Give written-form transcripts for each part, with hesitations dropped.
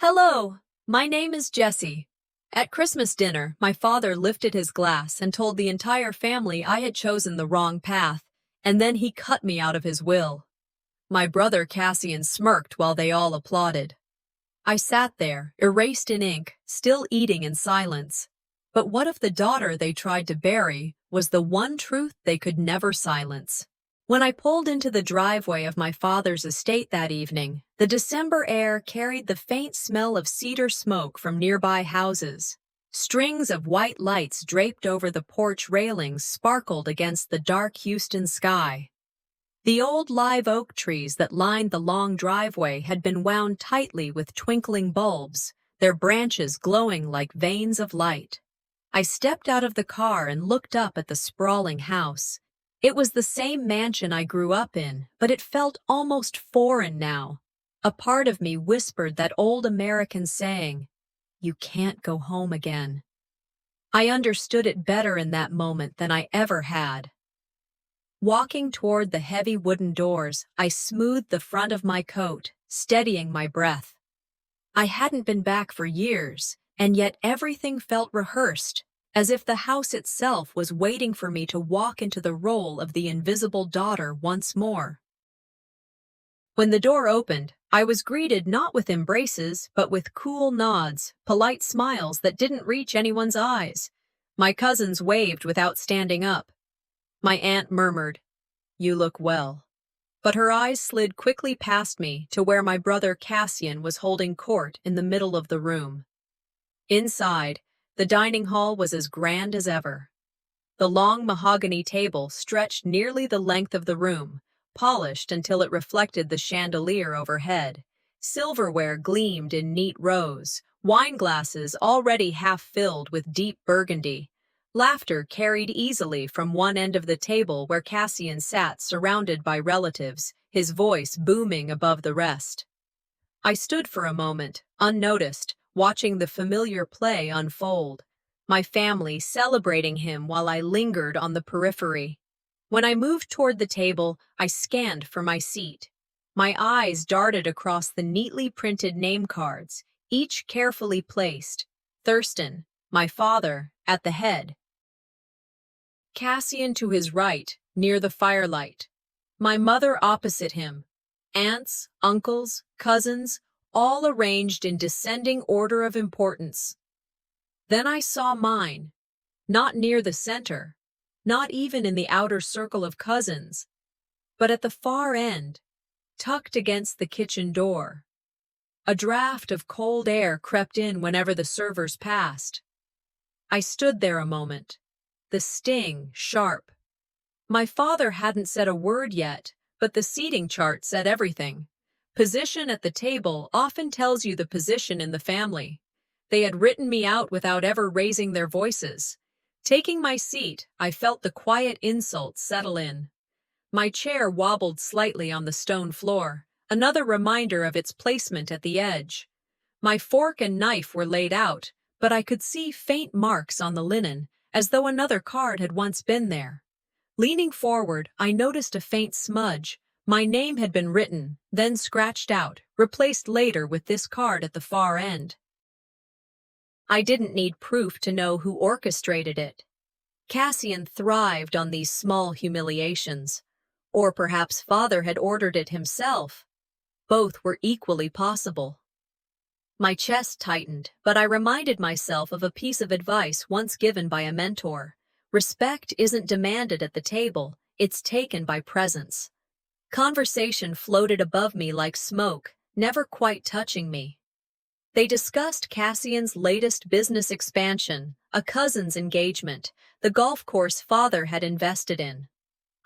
Hello, my name is Jessie. At Christmas dinner, my father lifted his glass and told the entire family I had chosen the wrong path, and then he cut me out of his will. My brother Cassian smirked while they all applauded. I sat there, erased in ink, still eating in silence. But what if the daughter they tried to bury was the one truth they could never silence? When I pulled into the driveway of my father's estate that evening, the December air carried the faint smell of cedar smoke from nearby houses. Strings of white lights draped over the porch railings sparkled against the dark Houston sky. The old live oak trees that lined the long driveway had been wound tightly with twinkling bulbs, their branches glowing like veins of light. I stepped out of the car and looked up at the sprawling house. It was the same mansion I grew up in, but it felt almost foreign now. A part of me whispered that old American saying, "You can't go home again." I understood it better in that moment than I ever had. Walking toward the heavy wooden doors, I smoothed the front of my coat, steadying my breath. I hadn't been back for years, and yet everything felt rehearsed, as if the house itself was waiting for me to walk into the role of the invisible daughter once more. When the door opened, I was greeted not with embraces, but with cool nods, polite smiles that didn't reach anyone's eyes. My cousins waved without standing up. My aunt murmured, "You look well." But her eyes slid quickly past me to where my brother Cassian was holding court in the middle of the room. Inside, the dining hall was as grand as ever. The long mahogany table stretched nearly the length of the room, polished until it reflected the chandelier overhead. Silverware gleamed in neat rows, wine glasses already half filled with deep burgundy. Laughter carried easily from one end of the table where Cassian sat surrounded by relatives, his voice booming above the rest. I stood for a moment, unnoticed, watching the familiar play unfold, my family celebrating him while I lingered on the periphery. When I moved toward the table, I scanned for my seat. My eyes darted across the neatly printed name cards, each carefully placed. Thurston, my father, at the head. Cassian to his right, near the firelight. My mother opposite him. Aunts, uncles, cousins, all arranged in descending order of importance. Then I saw mine, not near the center, not even in the outer circle of cousins, but at the far end, tucked against the kitchen door. A draft of cold air crept in whenever the servers passed. I stood there a moment, the sting sharp. My father hadn't said a word yet, but the seating chart said everything. Position at the table often tells you the position in the family. They had written me out without ever raising their voices. Taking my seat, I felt the quiet insults settle in. My chair wobbled slightly on the stone floor, another reminder of its placement at the edge. My fork and knife were laid out, but I could see faint marks on the linen, as though another card had once been there. Leaning forward, I noticed a faint smudge. My name had been written, then scratched out, replaced later with this card at the far end. I didn't need proof to know who orchestrated it. Cassian thrived on these small humiliations. Or perhaps father had ordered it himself. Both were equally possible. My chest tightened, but I reminded myself of a piece of advice once given by a mentor. Respect isn't demanded at the table, it's taken by presence. Conversation floated above me like smoke, never quite touching me. They discussed Cassian's latest business expansion, a cousin's engagement, the golf course father had invested in.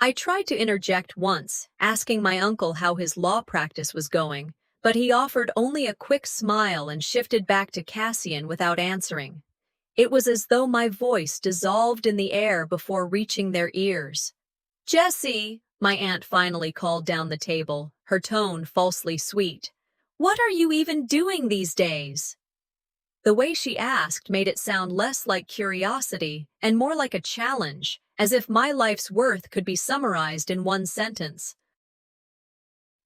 I tried to interject once, asking my uncle how his law practice was going, but he offered only a quick smile and shifted back to Cassian without answering. It was as though my voice dissolved in the air before reaching their ears. "Jessie," my aunt finally called down the table, her tone falsely sweet. "What are you even doing these days?" The way she asked made it sound less like curiosity and more like a challenge, as if my life's worth could be summarized in one sentence.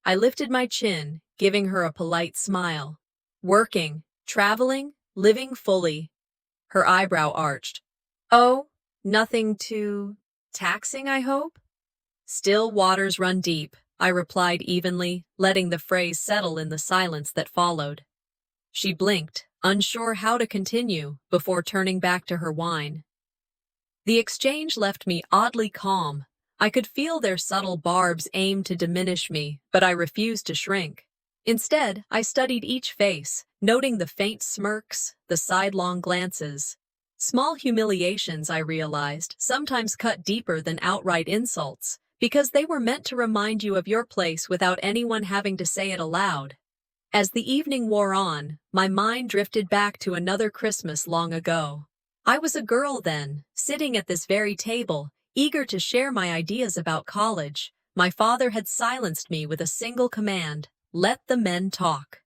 I lifted my chin, giving her a polite smile. Working, traveling, living fully. Her eyebrow arched. Oh, nothing too taxing, I hope? Still waters run deep, I replied evenly, letting the phrase settle in the silence that followed. She blinked, unsure how to continue, before turning back to her wine. The exchange left me oddly calm. I could feel their subtle barbs aim to diminish me, but I refused to shrink. Instead, I studied each face, noting the faint smirks, the sidelong glances. Small humiliations, I realized, sometimes cut deeper than outright insults, because they were meant to remind you of your place without anyone having to say it aloud. As the evening wore on, my mind drifted back to another Christmas long ago. I was a girl then, sitting at this very table, eager to share my ideas about college. My father had silenced me with a single command: let the men talk.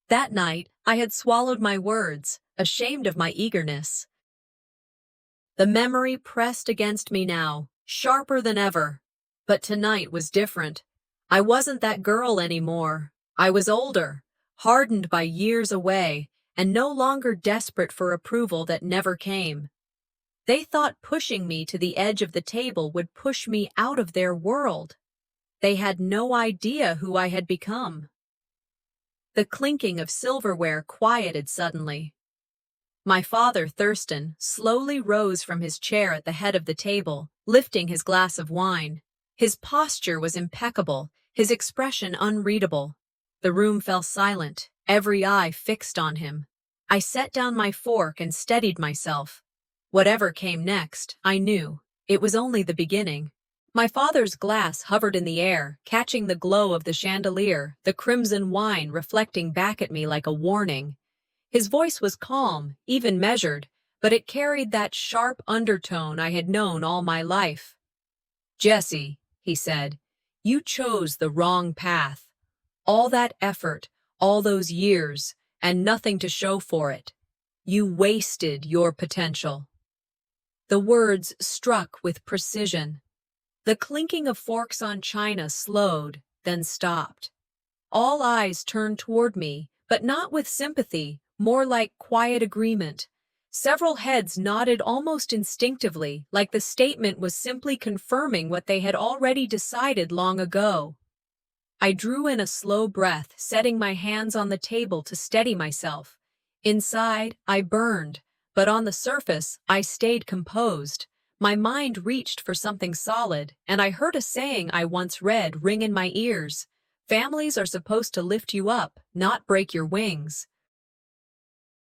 That night, I had swallowed my words, ashamed of my eagerness. The memory pressed against me now, sharper than ever. But tonight was different. I wasn't that girl anymore. I was older, hardened by years away, and no longer desperate for approval that never came. They thought pushing me to the edge of the table would push me out of their world. They had no idea who I had become. The clinking of silverware quieted suddenly. My father, Thurston, slowly rose from his chair at the head of the table, lifting his glass of wine. His posture was impeccable, his expression unreadable. The room fell silent, every eye fixed on him. I set down my fork and steadied myself. Whatever came next, I knew. It was only the beginning. My father's glass hovered in the air, catching the glow of the chandelier, the crimson wine reflecting back at me like a warning. His voice was calm, even measured, but it carried that sharp undertone I had known all my life. "Jessie," he said, "you chose the wrong path. All that effort, all those years, and nothing to show for it. You wasted your potential." The words struck with precision. The clinking of forks on china slowed, then stopped. All eyes turned toward me, but not with sympathy, more like quiet agreement. Several heads nodded almost instinctively, like the statement was simply confirming what they had already decided long ago. I drew in a slow breath, setting my hands on the table to steady myself. Inside, I burned, but on the surface, I stayed composed. My mind reached for something solid, and I heard a saying I once read ring in my ears: "Families are supposed to lift you up, not break your wings."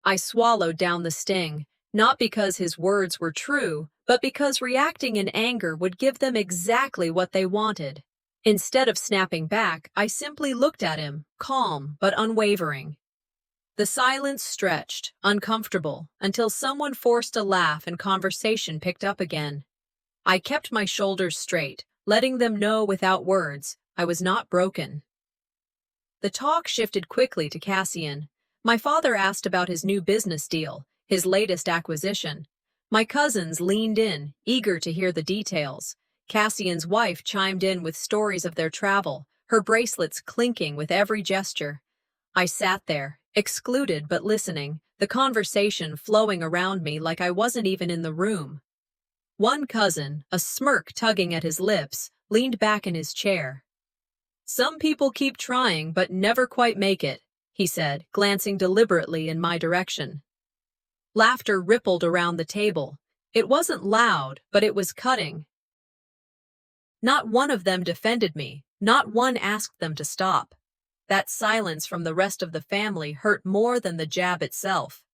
I swallowed down the sting, not because his words were true, but because reacting in anger would give them exactly what they wanted. Instead of snapping back, I simply looked at him, calm but unwavering. The silence stretched, uncomfortable, until someone forced a laugh and conversation picked up again. I kept my shoulders straight, letting them know without words I was not broken. The talk shifted quickly to Cassian. My father asked about his new business deal, his latest acquisition. My cousins leaned in, eager to hear the details. Cassian's wife chimed in with stories of their travel, her bracelets clinking with every gesture. I sat there, excluded but listening, the conversation flowing around me like I wasn't even in the room. One cousin, a smirk tugging at his lips, leaned back in his chair. "Some people keep trying but never quite make it," he said, glancing deliberately in my direction. Laughter rippled around the table. It wasn't loud, but it was cutting. Not one of them defended me, not one asked them to stop. That silence from the rest of the family hurt more than the jab itself.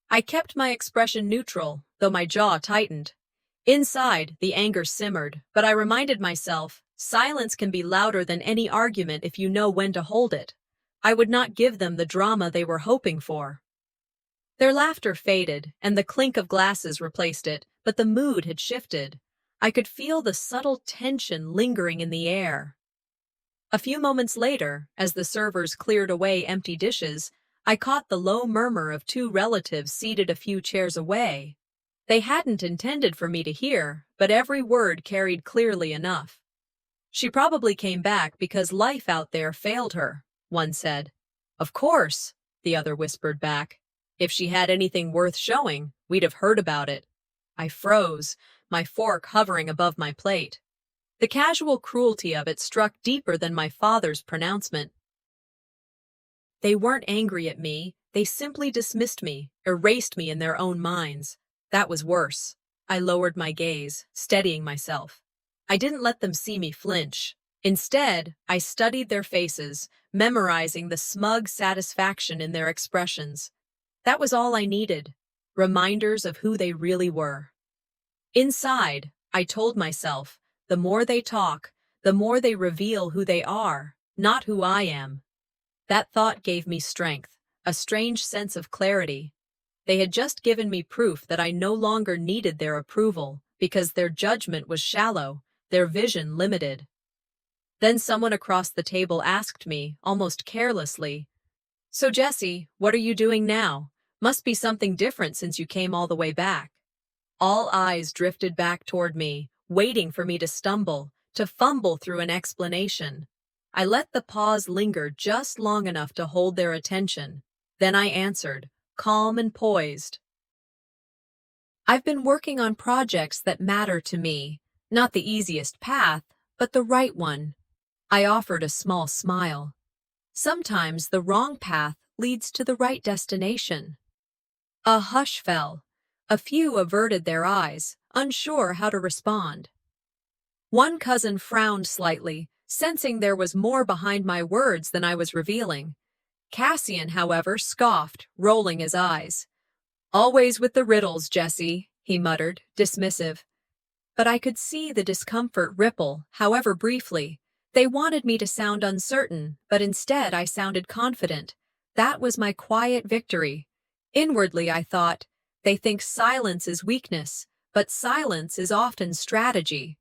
I kept my expression neutral, though my jaw tightened. Inside, the anger simmered, but I reminded myself, silence can be louder than any argument if you know when to hold it. I would not give them the drama they were hoping for. Their laughter faded, and the clink of glasses replaced it, but the mood had shifted. I could feel the subtle tension lingering in the air. A few moments later, as the servers cleared away empty dishes, I caught the low murmur of two relatives seated a few chairs away. They hadn't intended for me to hear, but every word carried clearly enough. "She probably came back because life out there failed her," one said. "Of course," the other whispered back. If she had anything worth showing, we'd have heard about it. I froze, my fork hovering above my plate. The casual cruelty of it struck deeper than my father's pronouncement. They weren't angry at me, they simply dismissed me, erased me in their own minds. That was worse. I lowered my gaze, steadying myself. I didn't let them see me flinch. Instead, I studied their faces, memorizing the smug satisfaction in their expressions. That was all I needed, reminders of who they really were. Inside, I told myself, the more they talk, the more they reveal who they are, not who I am. That thought gave me strength, a strange sense of clarity. They had just given me proof that I no longer needed their approval, because their judgment was shallow, their vision limited. Then someone across the table asked me, almost carelessly, "So Jessie, what are you doing now? Must be something different since you came all the way back." All eyes drifted back toward me, waiting for me to stumble, to fumble through an explanation. I let the pause linger just long enough to hold their attention. Then I answered, calm and poised. "I've been working on projects that matter to me. Not the easiest path, but the right one." I offered a small smile. Sometimes the wrong path leads to the right destination. A hush fell. A few averted their eyes, unsure how to respond. One cousin frowned slightly, sensing there was more behind my words than I was revealing. Cassian, however, scoffed, rolling his eyes. "Always with the riddles, Jessie," he muttered, dismissive. But I could see the discomfort ripple, however briefly. They wanted me to sound uncertain, but instead I sounded confident. That was my quiet victory. Inwardly, I thought, they think silence is weakness, but silence is often strategy.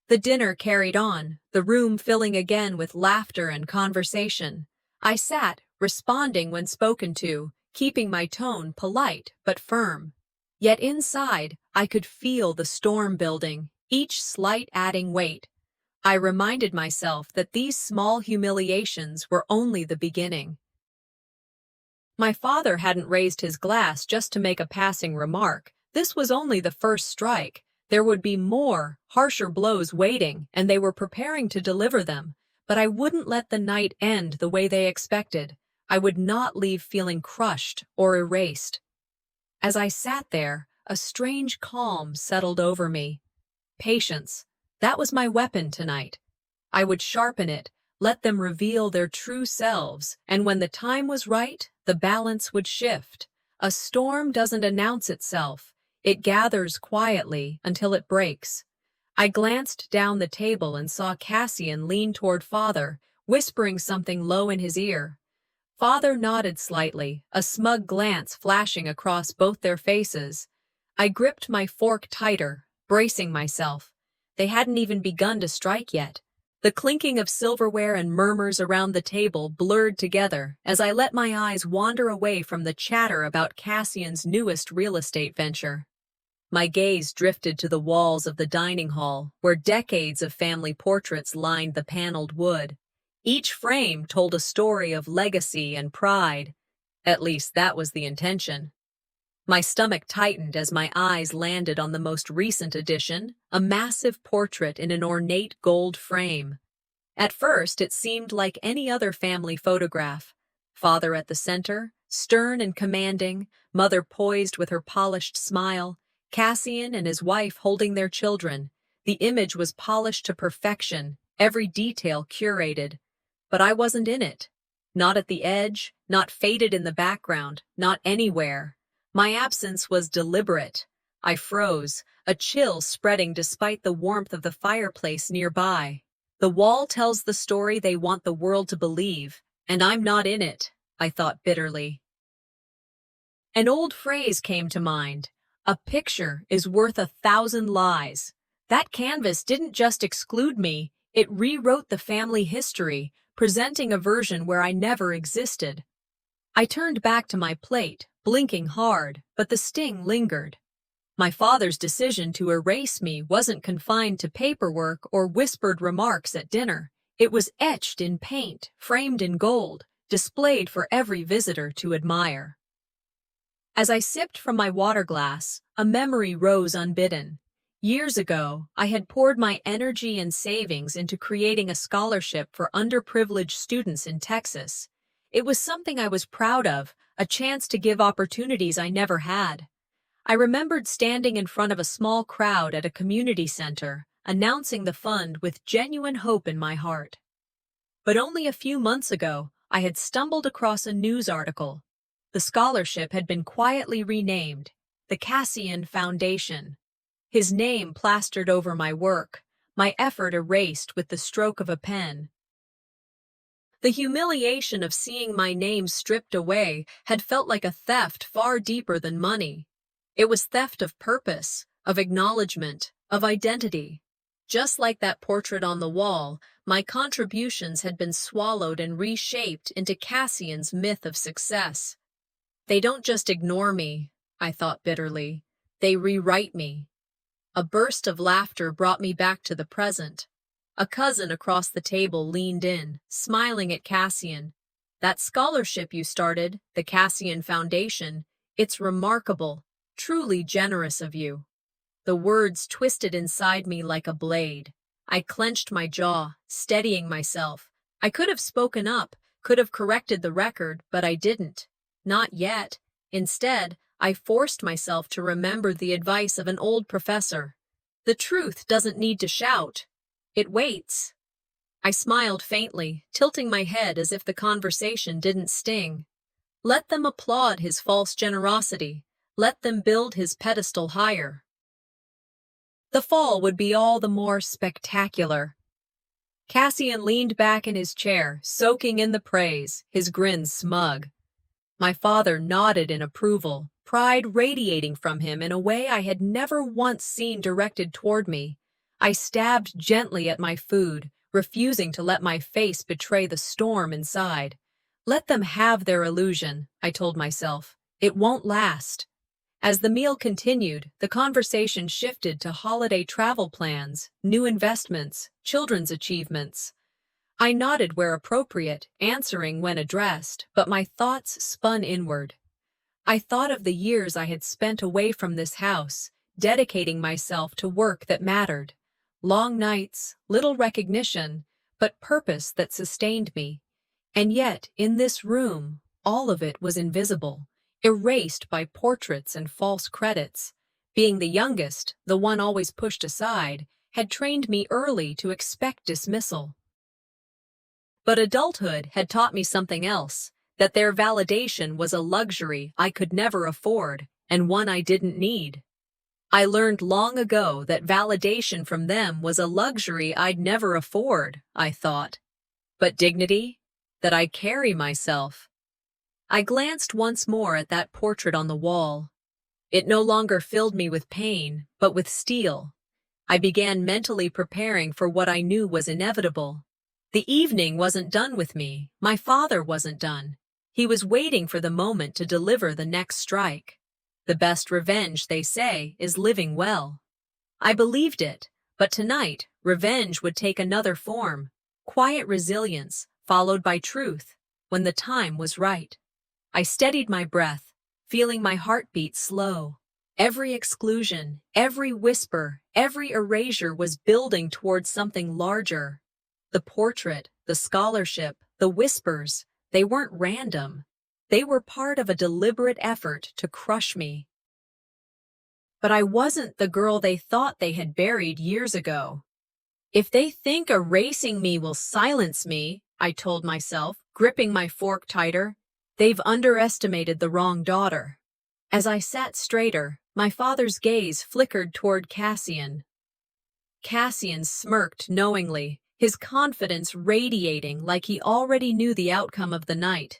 The dinner carried on, the room filling again with laughter and conversation. I sat, responding when spoken to, keeping my tone polite but firm. Yet inside, I could feel the storm building, each slight adding weight. I reminded myself that these small humiliations were only the beginning. My father hadn't raised his glass just to make a passing remark. This was only the first strike. There would be more, harsher blows waiting, and they were preparing to deliver them. But I wouldn't let the night end the way they expected. I would not leave feeling crushed or erased. As I sat there, a strange calm settled over me. Patience. That was my weapon tonight. I would sharpen it, let them reveal their true selves, and when the time was right, the balance would shift. A storm doesn't announce itself. It gathers quietly until it breaks. I glanced down the table and saw Cassian lean toward Father, whispering something low in his ear. Father nodded slightly, a smug glance flashing across both their faces. I gripped my fork tighter, bracing myself. They hadn't even begun to strike yet. The clinking of silverware and murmurs around the table blurred together as I let my eyes wander away from the chatter about Cassian's newest real estate venture. My gaze drifted to the walls of the dining hall, where decades of family portraits lined the paneled wood. Each frame told a story of legacy and pride. At least that was the intention. My stomach tightened as my eyes landed on the most recent addition, a massive portrait in an ornate gold frame. At first, it seemed like any other family photograph. Father at the center, stern and commanding, mother poised with her polished smile, Cassian and his wife holding their children. The image was polished to perfection, every detail curated. But I wasn't in it. Not at the edge, not faded in the background, not anywhere. My absence was deliberate. I froze, a chill spreading despite the warmth of the fireplace nearby. The wall tells the story they want the world to believe, and I'm not in it, I thought bitterly. An old phrase came to mind. A picture is worth 1,000 lies. That canvas didn't just exclude me, it rewrote the family history, presenting a version where I never existed. I turned back to my plate, blinking hard, but the sting lingered. My father's decision to erase me wasn't confined to paperwork or whispered remarks at dinner. It was etched in paint, framed in gold, displayed for every visitor to admire. As I sipped from my water glass, a memory rose unbidden. Years ago, I had poured my energy and savings into creating a scholarship for underprivileged students in Texas. It was something I was proud of, a chance to give opportunities I never had. I remembered standing in front of a small crowd at a community center, announcing the fund with genuine hope in my heart. But only a few months ago, I had stumbled across a news article. The scholarship had been quietly renamed, the Cassian Foundation. His name plastered over my work, my effort erased with the stroke of a pen. The humiliation of seeing my name stripped away had felt like a theft far deeper than money. It was theft of purpose, of acknowledgement, of identity. Just like that portrait on the wall, my contributions had been swallowed and reshaped into Cassian's myth of success. They don't just ignore me, I thought bitterly. They rewrite me. A burst of laughter brought me back to the present. A cousin across the table leaned in, smiling at Cassian. That scholarship you started, the Cassian Foundation, it's remarkable, truly generous of you. The words twisted inside me like a blade. I clenched my jaw, steadying myself. I could have spoken up, could have corrected the record, but I didn't. Not yet. Instead, I forced myself to remember the advice of an old professor. The truth doesn't need to shout. It waits. I smiled faintly, tilting my head as if the conversation didn't sting. Let them applaud his false generosity. Let them build his pedestal higher. The fall would be all the more spectacular. Cassian leaned back in his chair, soaking in the praise, his grin smug. My father nodded in approval, pride radiating from him in a way I had never once seen directed toward me. I stabbed gently at my food, refusing to let my face betray the storm inside. Let them have their illusion, I told myself. It won't last. As the meal continued, the conversation shifted to holiday travel plans, new investments, children's achievements. I nodded where appropriate, answering when addressed, but my thoughts spun inward. I thought of the years I had spent away from this house, dedicating myself to work that mattered. Long nights, little recognition, but purpose that sustained me. And yet, in this room, all of it was invisible, erased by portraits and false credits. Being the youngest, the one always pushed aside, had trained me early to expect dismissal. But adulthood had taught me something else, that their validation was a luxury I could never afford, and one I didn't need. I learned long ago that validation from them was a luxury I'd never afford, I thought. But dignity? That I carry myself. I glanced once more at that portrait on the wall. It no longer filled me with pain, but with steel. I began mentally preparing for what I knew was inevitable. The evening wasn't done with me. My father wasn't done. He was waiting for the moment to deliver the next strike. The best revenge, they say, is living well. I believed it, but tonight, revenge would take another form. Quiet resilience, followed by truth, when the time was right. I steadied my breath, feeling my heartbeat slow. Every exclusion, every whisper, every erasure was building towards something larger. The portrait, the scholarship, the whispers, they weren't random. They were part of a deliberate effort to crush me. But I wasn't the girl they thought they had buried years ago. If they think erasing me will silence me, I told myself, gripping my fork tighter, they've underestimated the wrong daughter. As I sat straighter, my father's gaze flickered toward Cassian. Cassian smirked knowingly, his confidence radiating like he already knew the outcome of the night.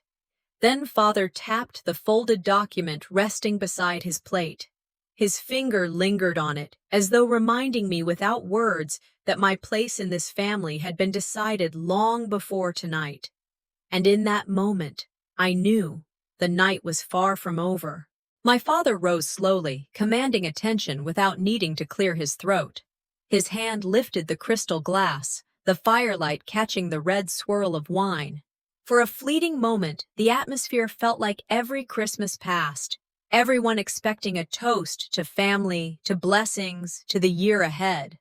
Then father tapped the folded document resting beside his plate. His finger lingered on it, as though reminding me without words that my place in this family had been decided long before tonight. And in that moment, I knew the night was far from over. My father rose slowly, commanding attention without needing to clear his throat. His hand lifted the crystal glass, the firelight catching the red swirl of wine. For a fleeting moment, the atmosphere felt like every Christmas passed, everyone expecting a toast to family, to blessings, to the year ahead.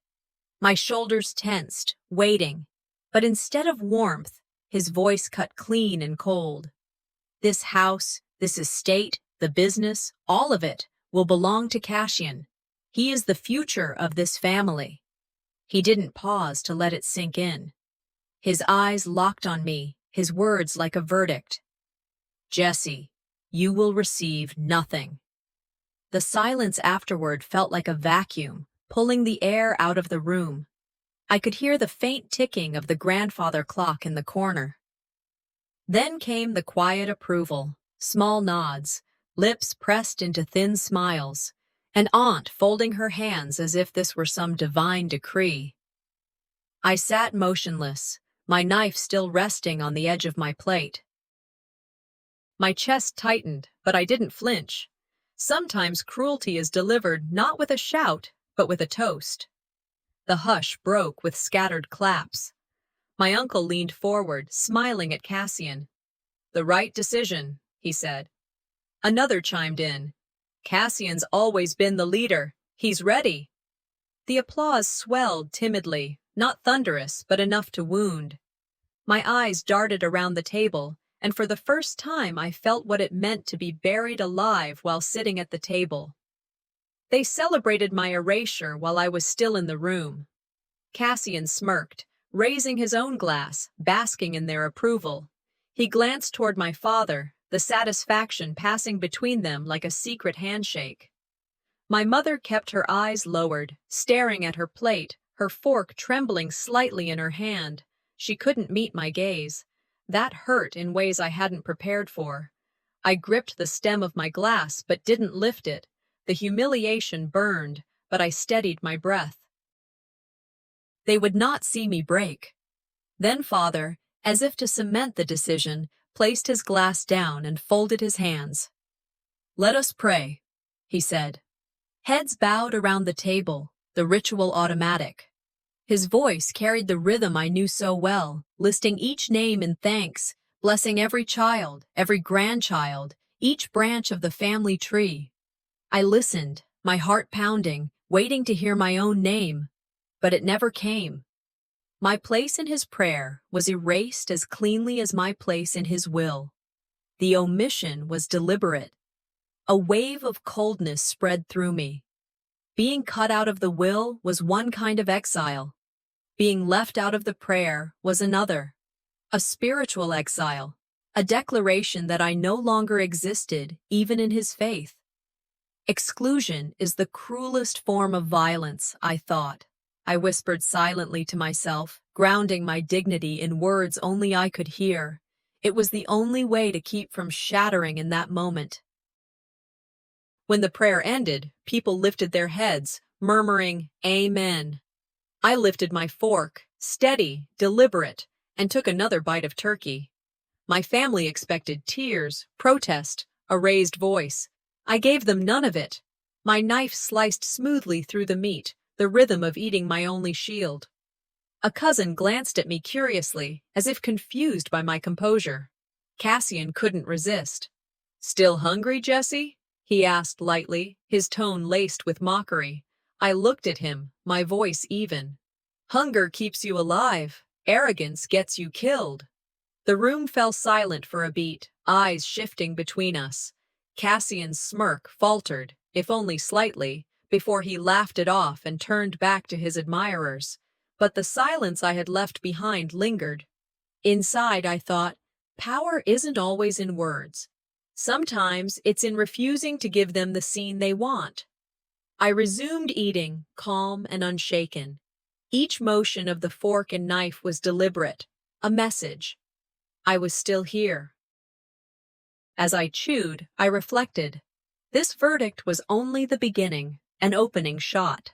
My shoulders tensed, waiting, but instead of warmth, his voice cut clean and cold. This house, this estate, the business, all of it, will belong to Cassian. He is the future of this family. He didn't pause to let it sink in. His eyes locked on me, his words like a verdict. Jessie, you will receive nothing. The silence afterward felt like a vacuum, pulling the air out of the room. I could hear the faint ticking of the grandfather clock in the corner. Then came the quiet approval, small nods, lips pressed into thin smiles, and Aunt folding her hands as if this were some divine decree. I sat motionless, my knife still resting on the edge of my plate. My chest tightened, but I didn't flinch. Sometimes cruelty is delivered not with a shout, but with a toast. The hush broke with scattered claps. My uncle leaned forward, smiling at Cassian. The right decision, he said. Another chimed in. Cassian's always been the leader. He's ready. The applause swelled timidly, not thunderous, but enough to wound. My eyes darted around the table, and for the first time I felt what it meant to be buried alive while sitting at the table. They celebrated my erasure while I was still in the room. Cassian smirked, raising his own glass, basking in their approval. He glanced toward my father, the satisfaction passing between them like a secret handshake. My mother kept her eyes lowered, staring at her plate, her fork trembling slightly in her hand. She couldn't meet my gaze. That hurt in ways I hadn't prepared for. I gripped the stem of my glass but didn't lift it. The humiliation burned, but I steadied my breath. They would not see me break. Then Father, as if to cement the decision, placed his glass down and folded his hands. Let us pray, he said. Heads bowed around the table, the ritual automatic. His voice carried the rhythm I knew so well, listing each name in thanks, blessing every child, every grandchild, each branch of the family tree. I listened, my heart pounding, waiting to hear my own name, but it never came. My place in his prayer was erased as cleanly as my place in his will. The omission was deliberate. A wave of coldness spread through me. Being cut out of the will was one kind of exile. Being left out of the prayer was another. A spiritual exile, a declaration that I no longer existed, even in his faith. Exclusion is the cruelest form of violence, I thought. I whispered silently to myself, grounding my dignity in words only I could hear. It was the only way to keep from shattering in that moment. When the prayer ended, people lifted their heads, murmuring, Amen. I lifted my fork, steady, deliberate, and took another bite of turkey. My family expected tears, protest, a raised voice. I gave them none of it. My knife sliced smoothly through the meat, the rhythm of eating my only shield. A cousin glanced at me curiously, as if confused by my composure. Cassian couldn't resist. Still hungry, Jessie? He asked lightly, his tone laced with mockery. I looked at him, my voice even. Hunger keeps you alive. Arrogance gets you killed. The room fell silent for a beat, eyes shifting between us. Cassian's smirk faltered, if only slightly, before he laughed it off and turned back to his admirers. But the silence I had left behind lingered. Inside, I thought, power isn't always in words. Sometimes it's in refusing to give them the scene they want. I resumed eating, calm and unshaken. Each motion of the fork and knife was deliberate, a message. I was still here. As I chewed, I reflected. This verdict was only the beginning, an opening shot.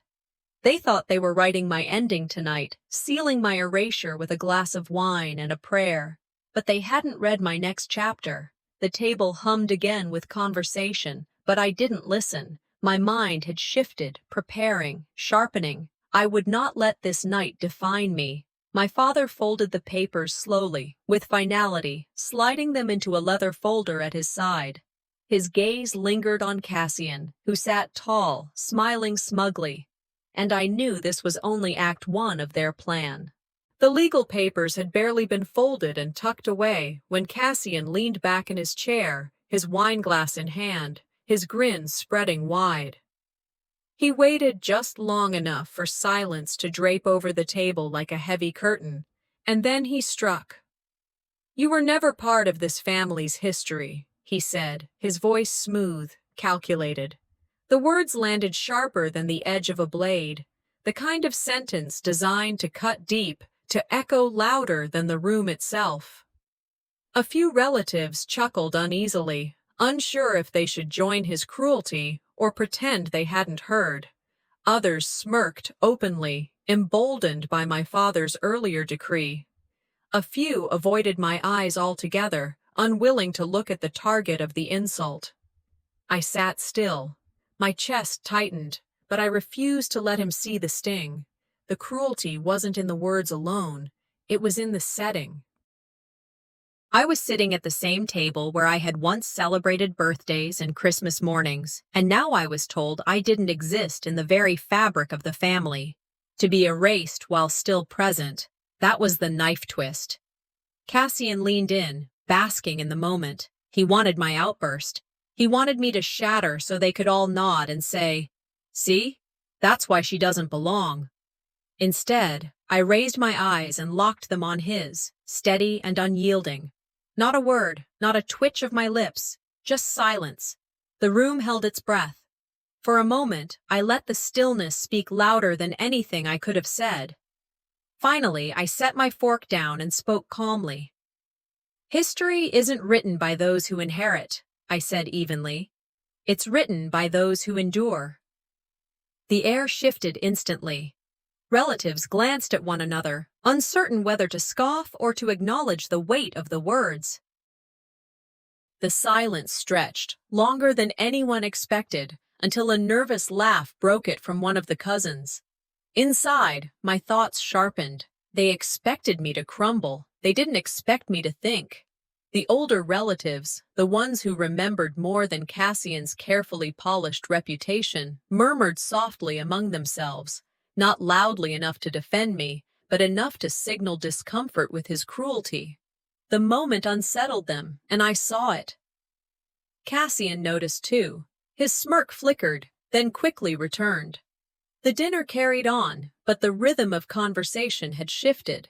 They thought they were writing my ending tonight, sealing my erasure with a glass of wine and a prayer. But they hadn't read my next chapter. The table hummed again with conversation, but I didn't listen. My mind had shifted, preparing, sharpening. I would not let this night define me. My father folded the papers slowly, with finality, sliding them into a leather folder at his side. His gaze lingered on Cassian, who sat tall, smiling smugly, and I knew this was only Act 1 of their plan. The legal papers had barely been folded and tucked away when Cassian leaned back in his chair, his wineglass in hand, his grin spreading wide. He waited just long enough for silence to drape over the table like a heavy curtain, and then he struck. "You were never part of this family's history," he said, his voice smooth, calculated. The words landed sharper than the edge of a blade, the kind of sentence designed to cut deep, to echo louder than the room itself. A few relatives chuckled uneasily, unsure if they should join his cruelty or pretend they hadn't heard. Others smirked openly, emboldened by my father's earlier decree. A few avoided my eyes altogether, unwilling to look at the target of the insult. I sat still. My chest tightened, but I refused to let him see the sting. The cruelty wasn't in the words alone, it was in the setting. I was sitting at the same table where I had once celebrated birthdays and Christmas mornings, and now I was told I didn't exist in the very fabric of the family. To be erased while still present, that was the knife twist. Cassian leaned in, basking in the moment. He wanted my outburst. He wanted me to shatter so they could all nod and say, "See? That's why she doesn't belong." Instead, I raised my eyes and locked them on his, steady and unyielding. Not a word, not a twitch of my lips, just silence. The room held its breath. For a moment, I let the stillness speak louder than anything I could have said. Finally, I set my fork down and spoke calmly. "History isn't written by those who inherit," I said evenly. "It's written by those who endure." The air shifted instantly. Relatives glanced at one another, uncertain whether to scoff or to acknowledge the weight of the words. The silence stretched, longer than anyone expected, until a nervous laugh broke it from one of the cousins. Inside, my thoughts sharpened. They expected me to crumble. They didn't expect me to think. The older relatives, the ones who remembered more than Cassian's carefully polished reputation, murmured softly among themselves. Not loudly enough to defend me, but enough to signal discomfort with his cruelty. The moment unsettled them, and I saw it. Cassian noticed too. His smirk flickered, then quickly returned. The dinner carried on, but the rhythm of conversation had shifted.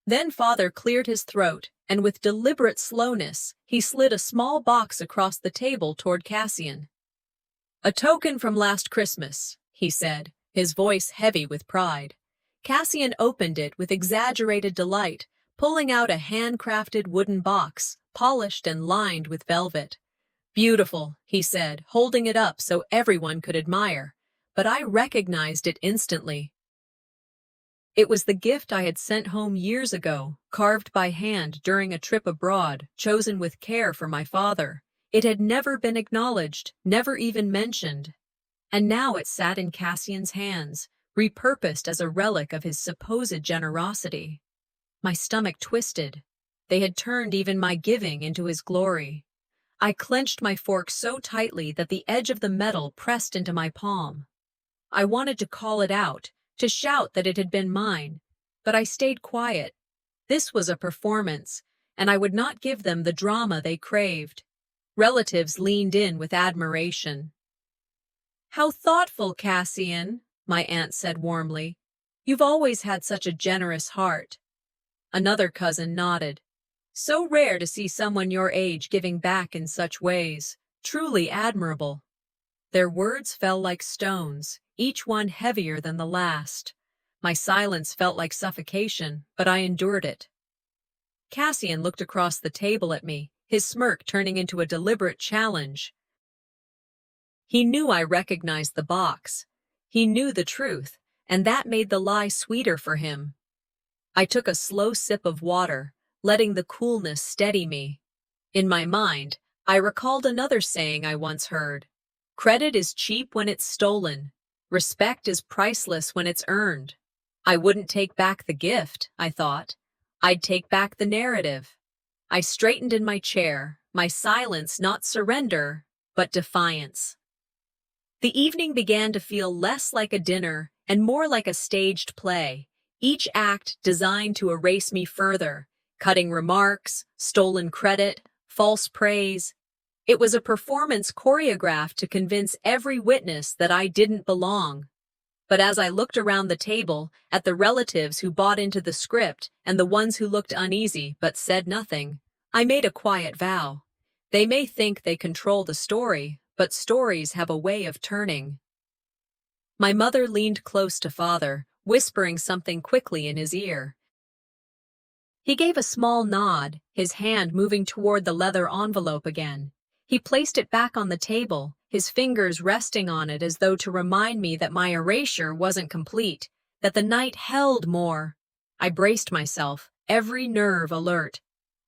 Then father cleared his throat, and with deliberate slowness, he slid a small box across the table toward Cassian. "A token from last Christmas," he said, his voice heavy with pride. Cassian opened it with exaggerated delight, pulling out a handcrafted wooden box, polished and lined with velvet. "Beautiful," he said, holding it up so everyone could admire, but I recognized it instantly. It was the gift I had sent home years ago, carved by hand during a trip abroad, chosen with care for my father. It had never been acknowledged, never even mentioned. And now it sat in Cassian's hands, repurposed as a relic of his supposed generosity. My stomach twisted. They had turned even my giving into his glory. I clenched my fork so tightly that the edge of the metal pressed into my palm. I wanted to call it out, to shout that it had been mine, but I stayed quiet. This was a performance, and I would not give them the drama they craved. Relatives leaned in with admiration. "How thoughtful, Cassian," my aunt said warmly. "You've always had such a generous heart." Another cousin nodded. "So rare to see someone your age giving back in such ways. Truly admirable." Their words fell like stones, each one heavier than the last. My silence felt like suffocation, but I endured it. Cassian looked across the table at me, his smirk turning into a deliberate challenge. He knew I recognized the box. He knew the truth, and that made the lie sweeter for him. I took a slow sip of water, letting the coolness steady me. In my mind, I recalled another saying I once heard. Credit is cheap when it's stolen. Respect is priceless when it's earned. I wouldn't take back the gift, I thought. I'd take back the narrative. I straightened in my chair, my silence not surrender, but defiance. The evening began to feel less like a dinner and more like a staged play, each act designed to erase me further, cutting remarks, stolen credit, false praise. It was a performance choreographed to convince every witness that I didn't belong. But as I looked around the table, at the relatives who bought into the script and the ones who looked uneasy but said nothing, I made a quiet vow. They may think they control the story, but stories have a way of turning. My mother leaned close to father, whispering something quickly in his ear. He gave a small nod, his hand moving toward the leather envelope again. He placed it back on the table, his fingers resting on it as though to remind me that my erasure wasn't complete, that the night held more. I braced myself, every nerve alert.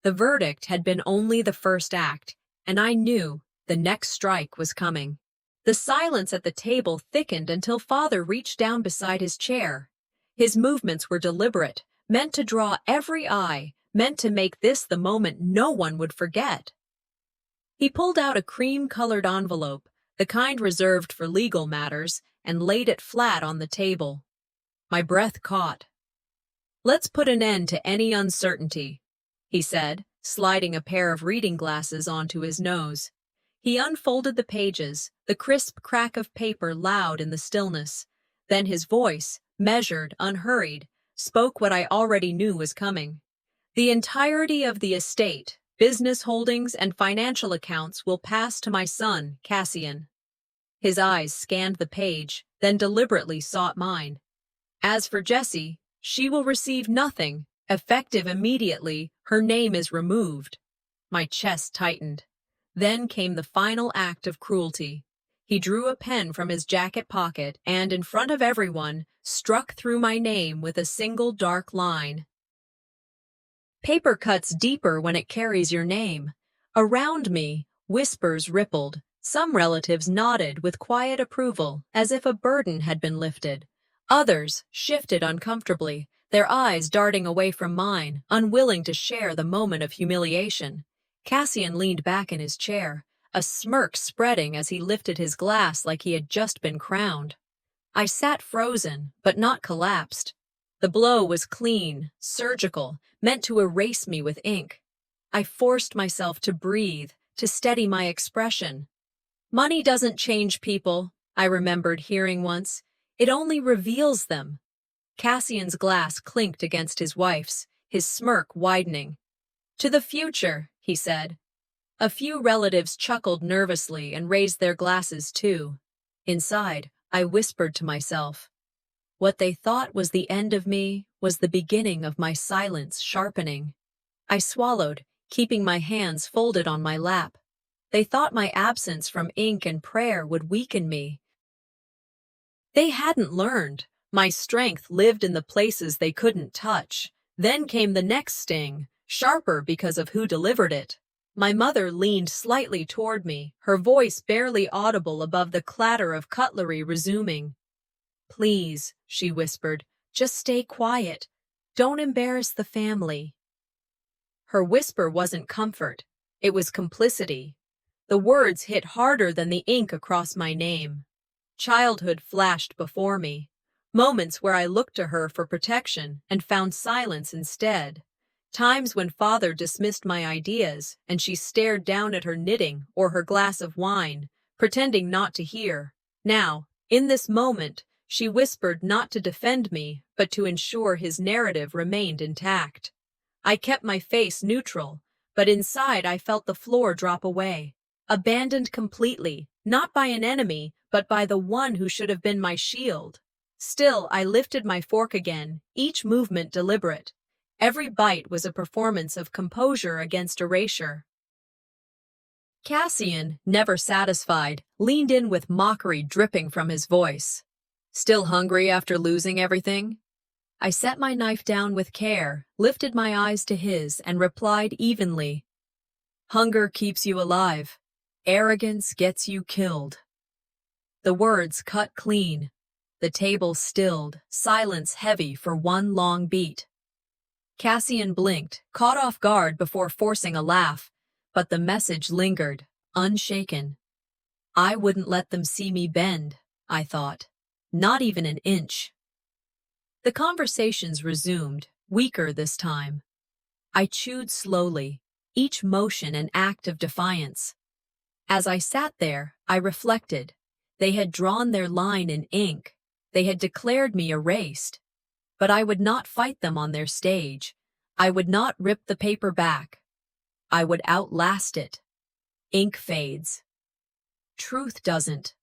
The verdict had been only the first act, and I knew the next strike was coming. The silence at the table thickened until father reached down beside his chair. His movements were deliberate, meant to draw every eye, meant to make this the moment no one would forget. He pulled out a cream-colored envelope, the kind reserved for legal matters, and laid it flat on the table. My breath caught. "Let's put an end to any uncertainty," he said, sliding a pair of reading glasses onto his nose. He unfolded the pages, the crisp crack of paper loud in the stillness. Then his voice, measured, unhurried, spoke what I already knew was coming. "The entirety of the estate, business holdings, and financial accounts will pass to my son, Cassian." His eyes scanned the page, then deliberately sought mine. "As for Jessie, she will receive nothing. Effective immediately, her name is removed." My chest tightened. Then came the final act of cruelty. He drew a pen from his jacket pocket and, in front of everyone, struck through my name with a single dark line. Paper cuts deeper when it carries your name. Around me, whispers rippled. Some relatives nodded with quiet approval, as if a burden had been lifted. Others shifted uncomfortably, their eyes darting away from mine, unwilling to share the moment of humiliation. Cassian leaned back in his chair, a smirk spreading as he lifted his glass like he had just been crowned. I sat frozen, but not collapsed. The blow was clean, surgical, meant to erase me with ink. I forced myself to breathe, to steady my expression. "Money doesn't change people," I remembered hearing once. "It only reveals them." Cassian's glass clinked against his wife's, his smirk widening. "To the future," he said. A few relatives chuckled nervously and raised their glasses too. Inside, I whispered to myself. What they thought was the end of me was the beginning of my silence sharpening. I swallowed, keeping my hands folded on my lap. They thought my absence from ink and prayer would weaken me. They hadn't learned. My strength lived in the places they couldn't touch. Then came the next sting, sharper because of who delivered it. My mother leaned slightly toward me, her voice barely audible above the clatter of cutlery resuming. "Please," she whispered, "just stay quiet. Don't embarrass the family." Her whisper wasn't comfort. It was complicity. The words hit harder than the ink across my name. Childhood flashed before me, moments where I looked to her for protection and found silence instead. Times when father dismissed my ideas and she stared down at her knitting or her glass of wine, pretending not to hear. Now, in this moment, she whispered not to defend me, but to ensure his narrative remained intact. I kept my face neutral, but inside I felt the floor drop away. Abandoned completely, not by an enemy, but by the one who should have been my shield. Still, I lifted my fork again, each movement deliberate. Every bite was a performance of composure against erasure. Cassian, never satisfied, leaned in with mockery dripping from his voice. "Still hungry after losing everything?" I set my knife down with care, lifted my eyes to his, and replied evenly. "Hunger keeps you alive. Arrogance gets you killed." The words cut clean. The table stilled, silence heavy for one long beat. Cassian blinked, caught off guard before forcing a laugh, but the message lingered, unshaken. I wouldn't let them see me bend, I thought. Not even an inch. The conversations resumed, weaker this time. I chewed slowly, each motion an act of defiance. As I sat there, I reflected. They had drawn their line in ink. They had declared me erased. But I would not fight them on their stage. I would not rip the paper back. I would outlast it. Ink fades. Truth doesn't.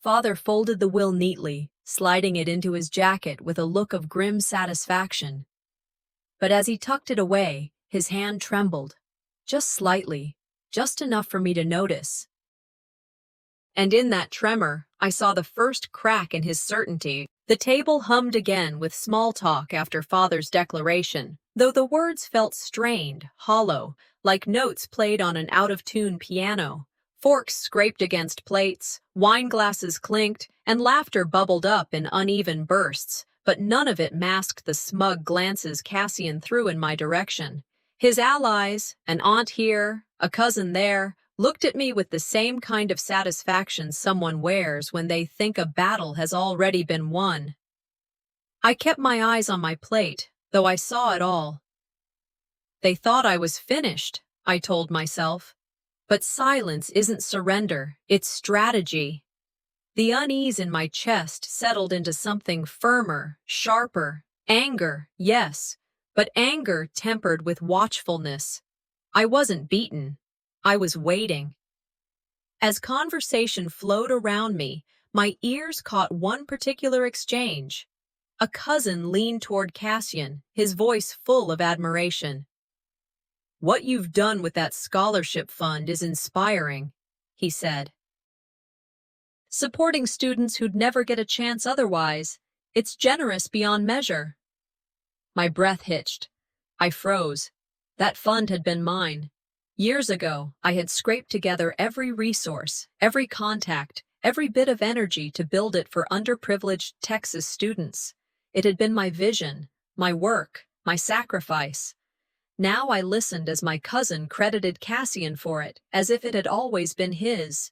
Father folded the will neatly, sliding it into his jacket with a look of grim satisfaction. But as he tucked it away, his hand trembled. Just slightly, just enough for me to notice. And in that tremor, I saw the first crack in his certainty. The table hummed again with small talk after Father's declaration, though the words felt strained, hollow, like notes played on an out-of-tune piano. Forks scraped against plates, wine glasses clinked, and laughter bubbled up in uneven bursts, but none of it masked the smug glances Cassian threw in my direction. His allies, an aunt here, a cousin there, looked at me with the same kind of satisfaction someone wears when they think a battle has already been won. I kept my eyes on my plate, though I saw it all. They thought I was finished, I told myself. But silence isn't surrender, it's strategy. The unease in my chest settled into something firmer, sharper. Anger, yes, but anger tempered with watchfulness. I wasn't beaten. I was waiting. As conversation flowed around me, my ears caught one particular exchange. A cousin leaned toward Cassian, his voice full of admiration. "What you've done with that scholarship fund is inspiring," he said. "Supporting students who'd never get a chance otherwise. It's generous beyond measure." My breath hitched. I froze. That fund had been mine. Years ago, I had scraped together every resource, every contact, every bit of energy to build it for underprivileged Texas students. It had been my vision, my work, my sacrifice. Now I listened as my cousin credited Cassian for it, as if it had always been his.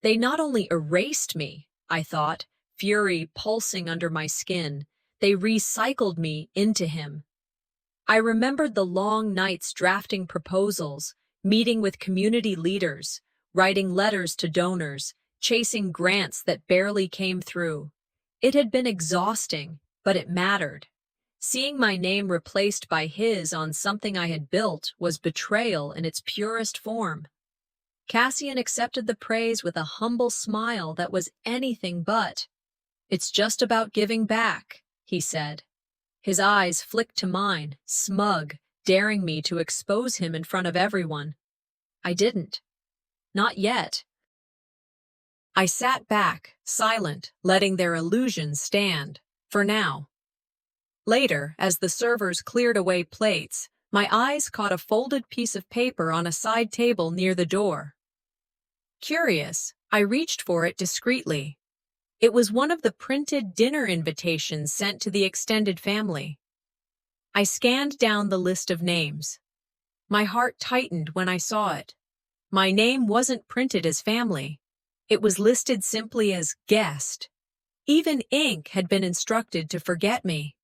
They not only erased me, I thought, fury pulsing under my skin, they recycled me into him. I remembered the long nights drafting proposals, meeting with community leaders, writing letters to donors, chasing grants that barely came through. It had been exhausting, but it mattered. Seeing my name replaced by his on something I had built was betrayal in its purest form. Cassian accepted the praise with a humble smile that was anything but. "It's just about giving back," he said. His eyes flicked to mine, smug, daring me to expose him in front of everyone. I didn't. Not yet. I sat back, silent, letting their illusions stand, for now. Later, as the servers cleared away plates, my eyes caught a folded piece of paper on a side table near the door. Curious, I reached for it discreetly. It was one of the printed dinner invitations sent to the extended family. I scanned down the list of names. My heart tightened when I saw it. My name wasn't printed as family. It was listed simply as guest. Even ink had been instructed to forget me.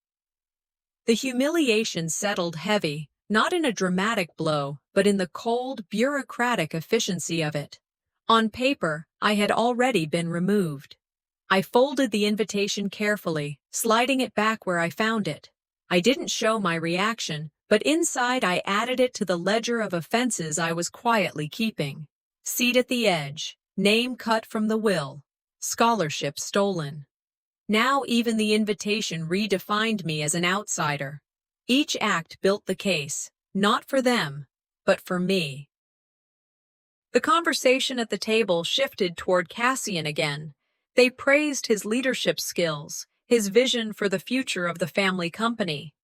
The humiliation settled heavy, not in a dramatic blow, but in the cold, bureaucratic efficiency of it. On paper, I had already been removed. I folded the invitation carefully, sliding it back where I found it. I didn't show my reaction, but inside I added it to the ledger of offenses I was quietly keeping. Seat at the edge, name cut from the will, scholarship stolen. Now even the invitation redefined me as an outsider. Each act built the case, not for them, but for me. The conversation at the table shifted toward Cassian again. They praised his leadership skills, his vision for the future of the family company.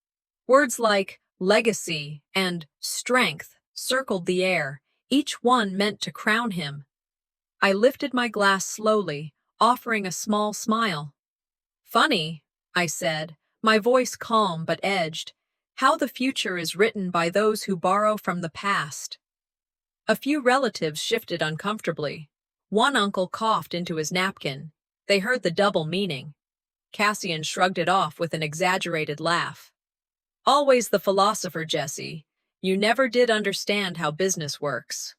Words like legacy and strength circled the air, each one meant to crown him. I lifted my glass slowly, offering a small smile. Funny, I said, my voice calm but edged. How the future is written by those who borrow from the past. A few relatives shifted uncomfortably. One uncle coughed into his napkin. They heard the double meaning. Cassian shrugged it off with an exaggerated laugh. Always the philosopher, Jessie. You never did understand how business works.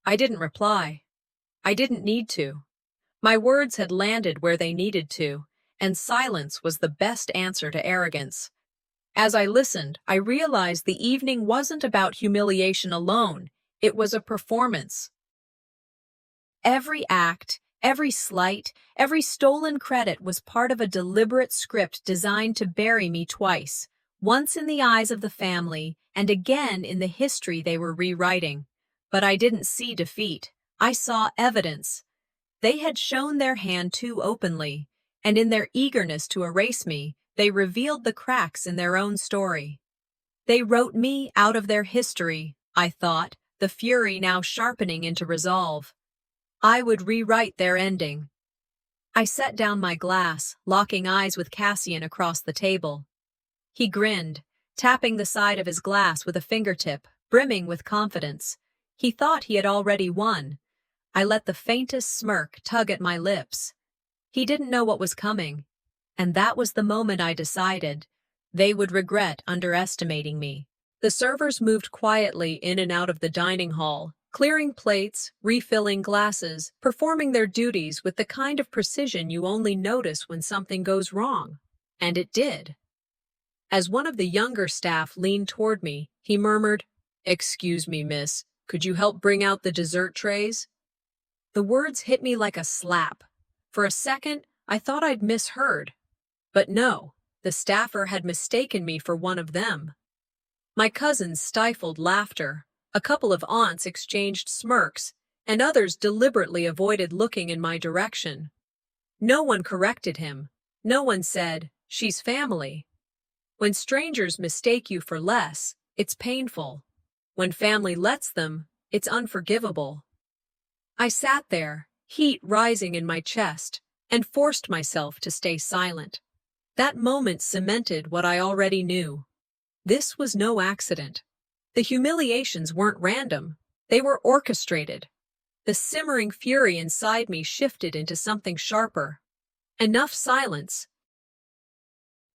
I didn't reply. I didn't need to. My words had landed where they needed to, and silence was the best answer to arrogance. As I listened, I realized the evening wasn't about humiliation alone. It was a performance. Every act, every slight, every stolen credit was part of a deliberate script designed to bury me twice, once in the eyes of the family and again in the history they were rewriting. But I didn't see defeat. I saw evidence. They had shown their hand too openly, and in their eagerness to erase me, they revealed the cracks in their own story. They wrote me out of their history, I thought, the fury now sharpening into resolve. I would rewrite their ending. I set down my glass, locking eyes with Cassian across the table. He grinned, tapping the side of his glass with a fingertip, brimming with confidence. He thought he had already won. I let the faintest smirk tug at my lips. He didn't know what was coming, and that was the moment I decided they would regret underestimating me. The servers moved quietly in and out of the dining hall, clearing plates, refilling glasses, performing their duties with the kind of precision you only notice when something goes wrong. And it did. As one of the younger staff leaned toward me, he murmured, "Excuse me, miss, could you help bring out the dessert trays?" The words hit me like a slap. For a second, I thought I'd misheard. But no, the staffer had mistaken me for one of them. My cousins stifled laughter. A couple of aunts exchanged smirks, and others deliberately avoided looking in my direction. No one corrected him. No one said, "She's family." When strangers mistake you for less, it's painful. When family lets them, it's unforgivable. I sat there, heat rising in my chest, and forced myself to stay silent. That moment cemented what I already knew. This was no accident. The humiliations weren't random. They were orchestrated. The simmering fury inside me shifted into something sharper. Enough silence.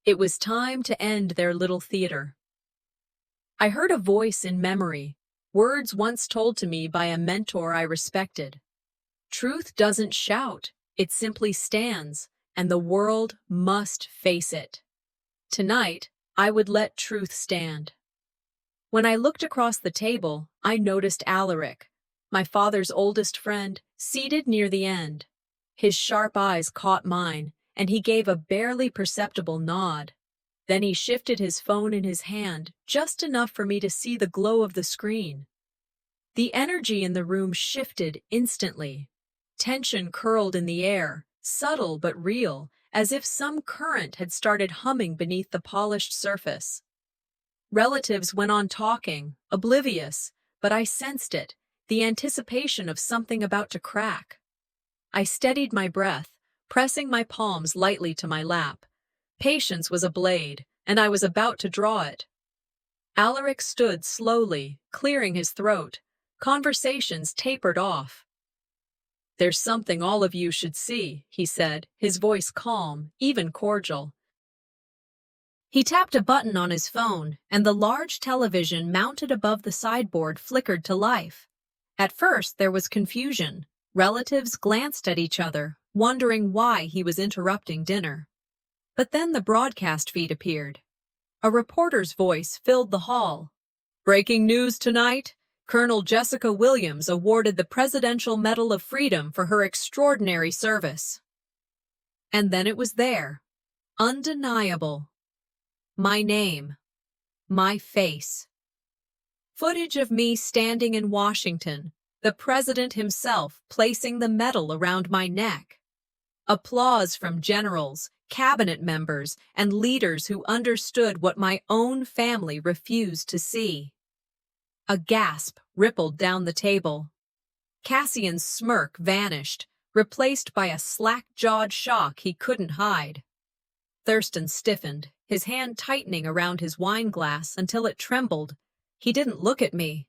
It was time to end their little theater. I heard a voice in memory, words once told to me by a mentor I respected. Truth doesn't shout, it simply stands, and the world must face it. Tonight, I would let truth stand. When I looked across the table, I noticed Alaric, my father's oldest friend, seated near the end. His sharp eyes caught mine, and he gave a barely perceptible nod. Then he shifted his phone in his hand, just enough for me to see the glow of the screen. The energy in the room shifted instantly. Tension curled in the air, subtle but real, as if some current had started humming beneath the polished surface. Relatives went on talking, oblivious, but I sensed it, the anticipation of something about to crack. I steadied my breath, pressing my palms lightly to my lap. Patience was a blade, and I was about to draw it. Alaric stood slowly, clearing his throat. Conversations tapered off. "There's something all of you should see," he said, his voice calm, even cordial. He tapped a button on his phone, and the large television mounted above the sideboard flickered to life. At first, there was confusion. Relatives glanced at each other, wondering why he was interrupting dinner. But then the broadcast feed appeared. A reporter's voice filled the hall. "Breaking news tonight. Colonel Jessica Williams awarded the Presidential Medal of Freedom for her extraordinary service." And then it was there. Undeniable. My name. My face. Footage of me standing in Washington, the president himself placing the medal around my neck. Applause from generals, cabinet members, and leaders who understood what my own family refused to see. A gasp rippled down the table. Cassian's smirk vanished, replaced by a slack-jawed shock he couldn't hide. Thurston stiffened, his hand tightening around his wine glass until it trembled. He didn't look at me.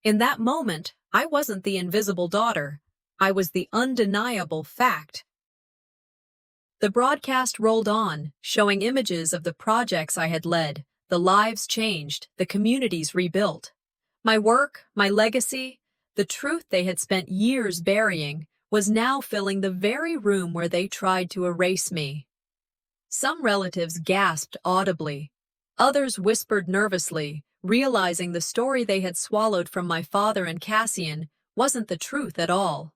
In that moment, I wasn't the invisible daughter. I was the undeniable fact. The broadcast rolled on, showing images of the projects I had led, the lives changed, the communities rebuilt. My work, my legacy, the truth they had spent years burying, was now filling the very room where they tried to erase me. Some relatives gasped audibly. Others whispered nervously, realizing the story they had swallowed from my father and Cassian wasn't the truth at all.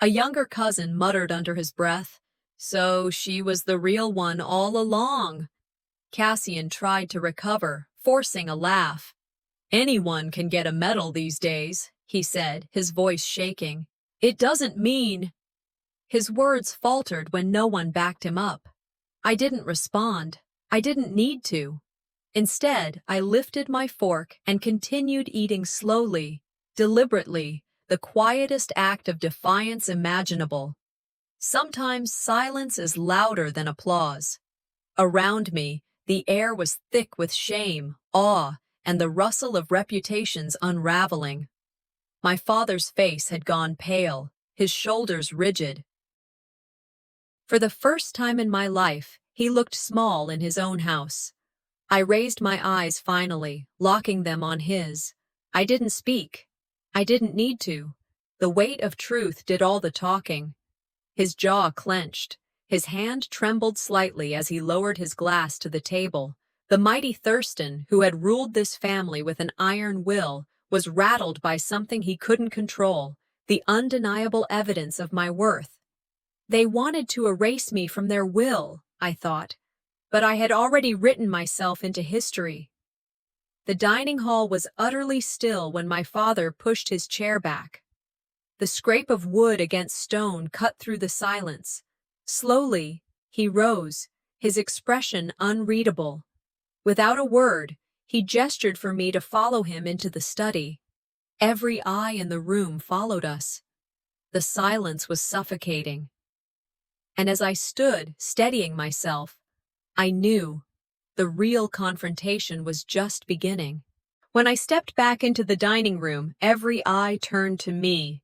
A younger cousin muttered under his breath, "So she was the real one all along." Cassian tried to recover, forcing a laugh. "Anyone can get a medal these days," he said, his voice shaking. "It doesn't mean—" His words faltered when no one backed him up. I didn't respond. I didn't need to. Instead, I lifted my fork and continued eating slowly, deliberately, the quietest act of defiance imaginable. Sometimes silence is louder than applause. Around me, the air was thick with shame, awe, and the rustle of reputations unraveling. My father's face had gone pale, his shoulders rigid. For the first time in my life, he looked small in his own house. I raised my eyes finally, locking them on his. I didn't speak. I didn't need to. The weight of truth did all the talking. His jaw clenched. His hand trembled slightly as he lowered his glass to the table. The mighty Thurston, who had ruled this family with an iron will, was rattled by something he couldn't control, the undeniable evidence of my worth. They wanted to erase me from their will, I thought, but I had already written myself into history. The dining hall was utterly still when my father pushed his chair back. The scrape of wood against stone cut through the silence. Slowly, he rose, his expression unreadable. Without a word, he gestured for me to follow him into the study. Every eye in the room followed us. The silence was suffocating. And as I stood, steadying myself, I knew the real confrontation was just beginning. When I stepped back into the dining room, every eye turned to me.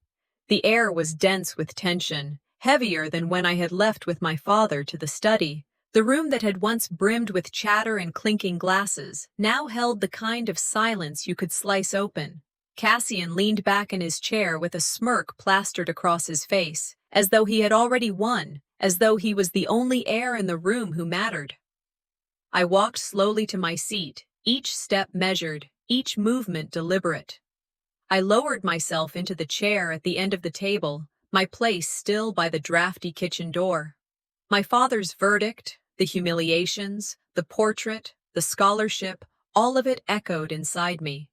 The air was dense with tension, heavier than when I had left with my father to the study. The room that had once brimmed with chatter and clinking glasses now held the kind of silence you could slice open. Cassian leaned back in his chair with a smirk plastered across his face, as though he had already won, as though he was the only heir in the room who mattered. I walked slowly to my seat, each step measured, each movement deliberate. I lowered myself into the chair at the end of the table, my place still by the drafty kitchen door. My father's verdict, the humiliations, the portrait, the scholarship, all of it echoed inside me.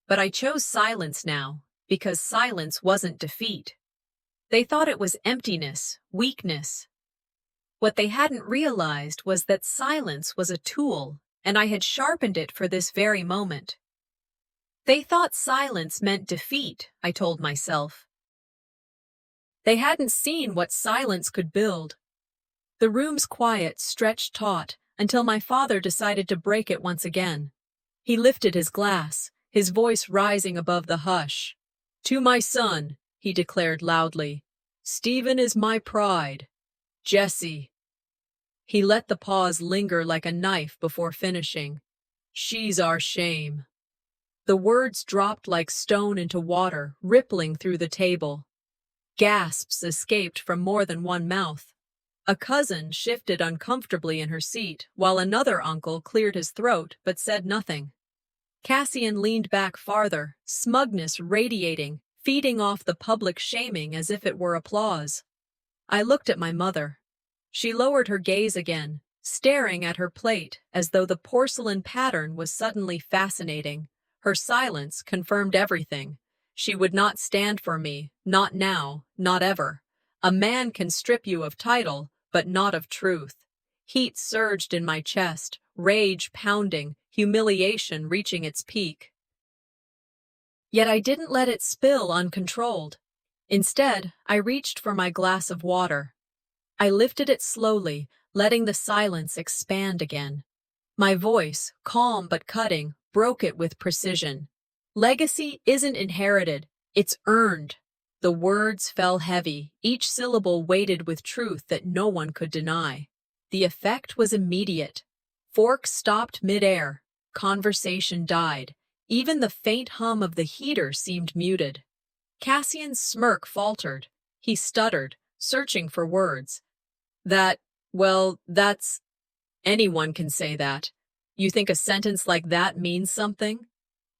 But I chose silence now, because silence wasn't defeat. They thought it was emptiness, weakness. What they hadn't realized was that silence was a tool, and I had sharpened it for this very moment. They thought silence meant defeat, I told myself. They hadn't seen what silence could build. The room's quiet stretched taut until my father decided to break it once again. He lifted his glass, his voice rising above the hush. "To my son," he declared loudly. "Stephen is my pride. Jessie." He let the pause linger like a knife before finishing. "She's our shame." The words dropped like stone into water, rippling through the table. Gasps escaped from more than one mouth. A cousin shifted uncomfortably in her seat, while another uncle cleared his throat but said nothing. Cassian leaned back farther, smugness radiating, feeding off the public shaming as if it were applause. I looked at my mother. She lowered her gaze again, staring at her plate as though the porcelain pattern was suddenly fascinating. Her silence confirmed everything. She would not stand for me, not now, not ever. A man can strip you of title, but not of truth. Heat surged in my chest, rage pounding, humiliation reaching its peak. Yet I didn't let it spill uncontrolled. Instead, I reached for my glass of water. I lifted it slowly, letting the silence expand again. My voice, calm but cutting, broke it with precision. Legacy isn't inherited, it's earned. The words fell heavy, each syllable weighted with truth that no one could deny. The effect was immediate. Forks stopped midair. Conversation died. Even the faint hum of the heater seemed muted. Cassian's smirk faltered. He stuttered, searching for words. That's... Anyone can say that. You think a sentence like that means something?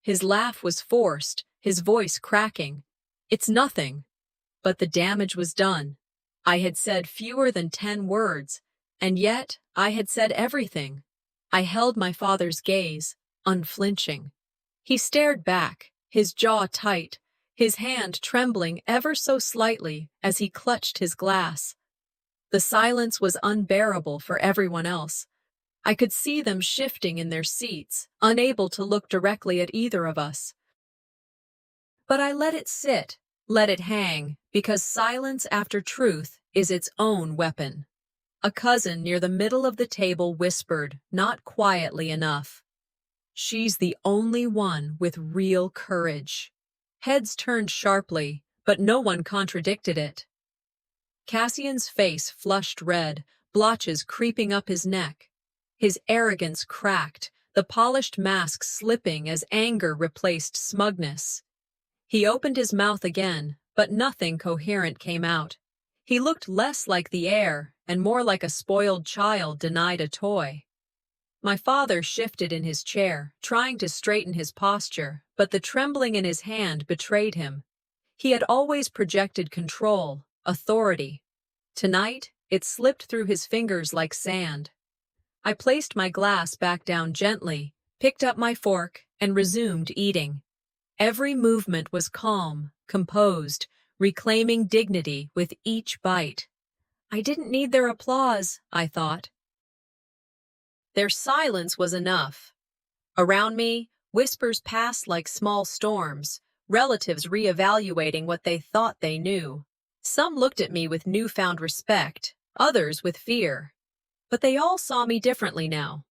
His laugh was forced, his voice cracking. It's nothing. But the damage was done. I had said fewer than 10 words, and yet I had said everything. I held my father's gaze, unflinching. He stared back, his jaw tight, his hand trembling ever so slightly as he clutched his glass. The silence was unbearable for everyone else. I could see them shifting in their seats, unable to look directly at either of us. But I let it sit, let it hang, because silence after truth is its own weapon. A cousin near the middle of the table whispered, not quietly enough. She's the only one with real courage. Heads turned sharply, but no one contradicted it. Cassian's face flushed red, blotches creeping up his neck. His arrogance cracked, the polished mask slipping as anger replaced smugness. He opened his mouth again, but nothing coherent came out. He looked less like the heir and more like a spoiled child denied a toy. My father shifted in his chair, trying to straighten his posture, but the trembling in his hand betrayed him. He had always projected control, authority. Tonight, it slipped through his fingers like sand. I placed my glass back down gently, picked up my fork, and resumed eating. Every movement was calm, composed, reclaiming dignity with each bite. I didn't need their applause, I thought. Their silence was enough. Around me, whispers passed like small storms, relatives reevaluating what they thought they knew. Some looked at me with newfound respect, others with fear. But they all saw me differently now.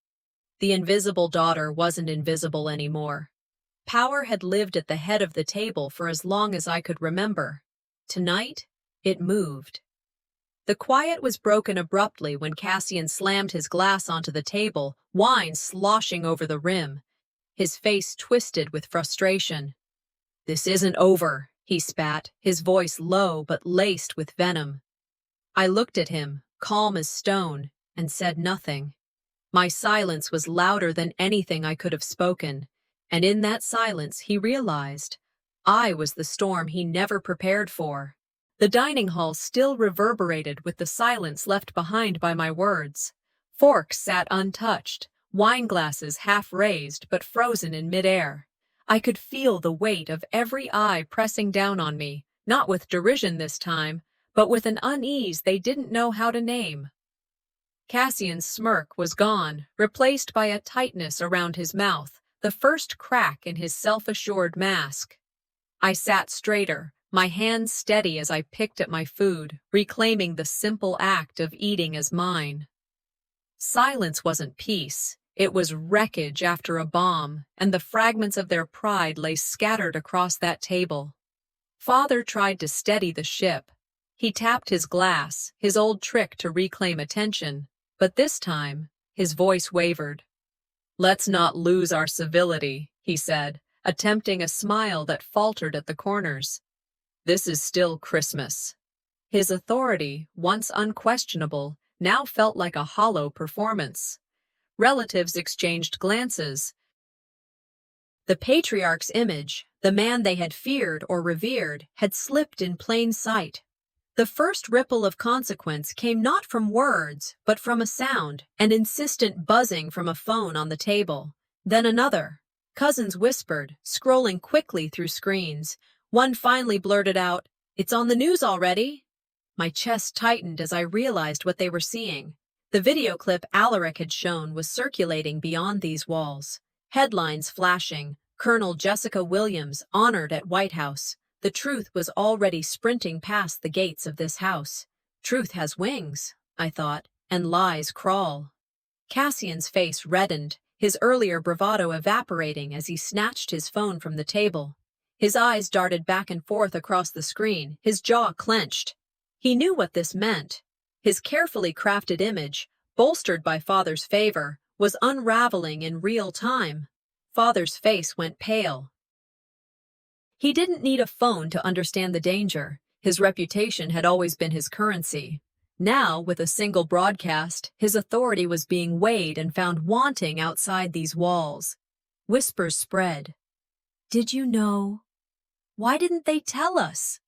The invisible daughter wasn't invisible anymore. Power had lived at the head of the table for as long as I could remember. Tonight, it moved. The quiet was broken abruptly when Cassian slammed his glass onto the table, wine sloshing over the rim. His face twisted with frustration. "This isn't over," he spat, his voice low but laced with venom. I looked at him, calm as stone, and said nothing. My silence was louder than anything I could have spoken, and in that silence he realized I was the storm he never prepared for. The dining hall still reverberated with the silence left behind by my words. Forks sat untouched, wine glasses half raised but frozen in midair. I could feel the weight of every eye pressing down on me, not with derision this time, but with an unease they didn't know how to name. Cassian's smirk was gone, replaced by a tightness around his mouth, the first crack in his self-assured mask. I sat straighter, my hands steady as I picked at my food, reclaiming the simple act of eating as mine. Silence wasn't peace. It was wreckage after a bomb, and the fragments of their pride lay scattered across that table. Father tried to steady the ship. He tapped his glass, his old trick to reclaim attention, but this time, his voice wavered. "Let's not lose our civility," he said, attempting a smile that faltered at the corners. "This is still Christmas." His authority, once unquestionable, now felt like a hollow performance. Relatives exchanged glances. The patriarch's image, the man they had feared or revered, had slipped in plain sight. The first ripple of consequence came not from words, but from a sound, an insistent buzzing from a phone on the table. Then another. Cousins whispered, scrolling quickly through screens. One finally blurted out, "It's on the news already." My chest tightened as I realized what they were seeing. The video clip Alaric had shown was circulating beyond these walls. Headlines flashing, Colonel Jessica Williams honored at White House. The truth was already sprinting past the gates of this house. Truth has wings, I thought. and lies crawl. Cassian's face reddened, his earlier bravado evaporating as he snatched his phone from the table. His eyes darted back and forth across the screen, his jaw clenched. He knew what this meant. His carefully crafted image, bolstered by Father's favor, was unraveling in real time. Father's face went pale. He didn't need a phone to understand the danger. His reputation had always been his currency. Now, with a single broadcast, his authority was being weighed and found wanting outside these walls. Whispers spread. "Did you know? Why didn't they tell us?"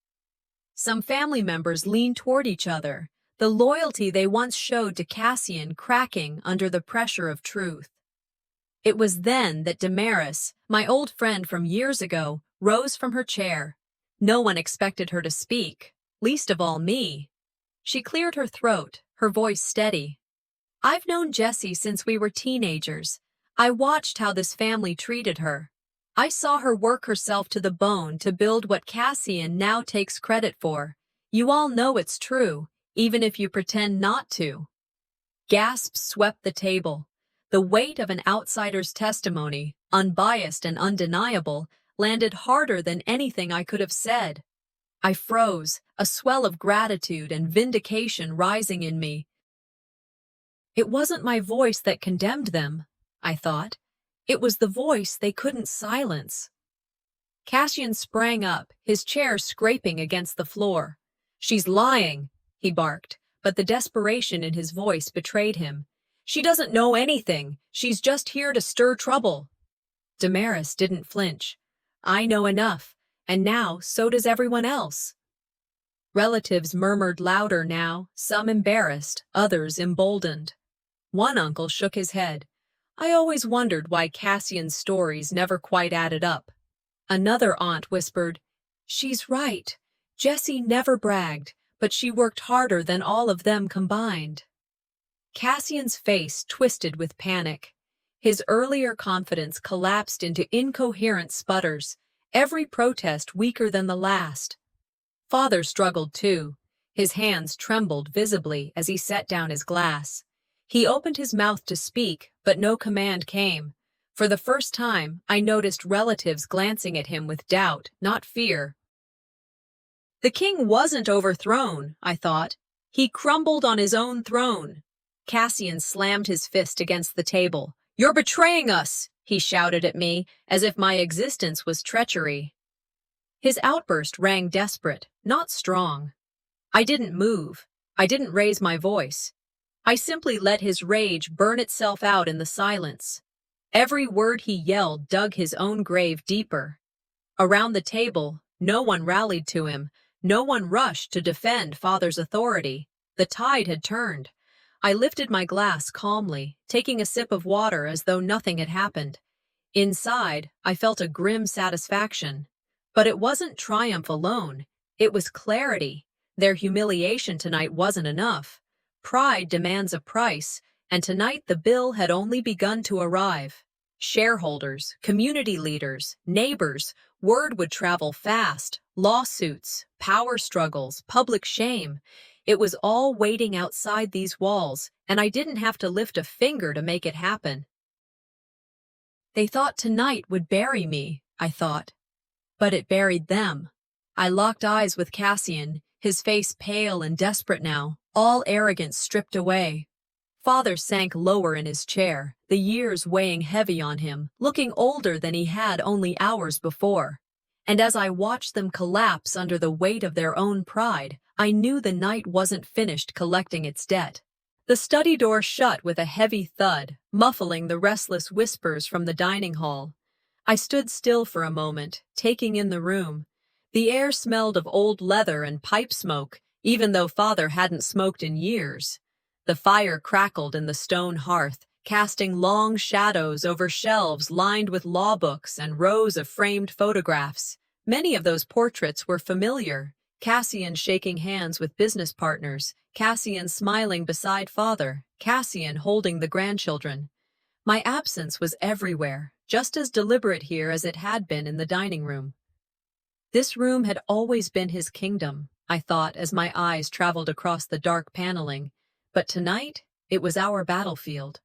Some family members leaned toward each other, the loyalty they once showed to Cassian cracking under the pressure of truth. It was then that Damaris, my old friend from years ago, rose from her chair. No one expected her to speak, least of all me. She cleared her throat, her voice steady. "I've known Jessie since we were teenagers. I watched how this family treated her. I saw her work herself to the bone to build what Cassian now takes credit for. You all know it's true, even if you pretend not to." Gasps swept the table. The weight of an outsider's testimony, unbiased and undeniable, landed harder than anything I could have said. I froze, a swell of gratitude and vindication rising in me. It wasn't my voice that condemned them, I thought. It was the voice they couldn't silence. Cassian sprang up, his chair scraping against the floor. "She's lying," he barked, but the desperation in his voice betrayed him. "She doesn't know anything. She's just here to stir trouble." Damaris didn't flinch. "I know enough, and now so does everyone else." Relatives murmured louder now, some embarrassed, others emboldened. One uncle shook his head. "I always wondered why Cassian's stories never quite added up." Another aunt whispered, "She's right. Jessie never bragged, but she worked harder than all of them combined." Cassian's face twisted with panic. His earlier confidence collapsed into incoherent sputters, every protest weaker than the last. Father struggled too. His hands trembled visibly as he set down his glass. He opened his mouth to speak, but no command came. For the first time, I noticed relatives glancing at him with doubt, not fear. The king wasn't overthrown, I thought. He crumbled on his own throne. Cassian slammed his fist against the table. "You're betraying us!" he shouted at me, as if my existence was treachery. His outburst rang desperate, not strong. I didn't move. I didn't raise my voice. I simply let his rage burn itself out in the silence. Every word he yelled dug his own grave deeper. Around the table, no one rallied to him. No one rushed to defend Father's authority. The tide had turned. I lifted my glass calmly, taking a sip of water as though nothing had happened. Inside, I felt a grim satisfaction. But it wasn't triumph alone. It was clarity. Their humiliation tonight wasn't enough. Pride demands a price, and tonight the bill had only begun to arrive. Shareholders, community leaders, neighbors, word would travel fast. Lawsuits, power struggles, public shame. It was all waiting outside these walls, and I didn't have to lift a finger to make it happen. They thought tonight would bury me, I thought. But it buried them. I locked eyes with Cassian, his face pale and desperate now, all arrogance stripped away. Father sank lower in his chair, the years weighing heavy on him, looking older than he had only hours before. And as I watched them collapse under the weight of their own pride, I knew the night wasn't finished collecting its debt. The study door shut with a heavy thud, muffling the restless whispers from the dining hall. I stood still for a moment, taking in the room. The air smelled of old leather and pipe smoke, even though Father hadn't smoked in years. The fire crackled in the stone hearth, casting long shadows over shelves lined with law books and rows of framed photographs. Many of those portraits were familiar. Cassian shaking hands with business partners, Cassian smiling beside Father, Cassian holding the grandchildren. My absence was everywhere, just as deliberate here as it had been in the dining room. This room had always been his kingdom, I thought as my eyes traveled across the dark paneling. But tonight, It was our battlefield.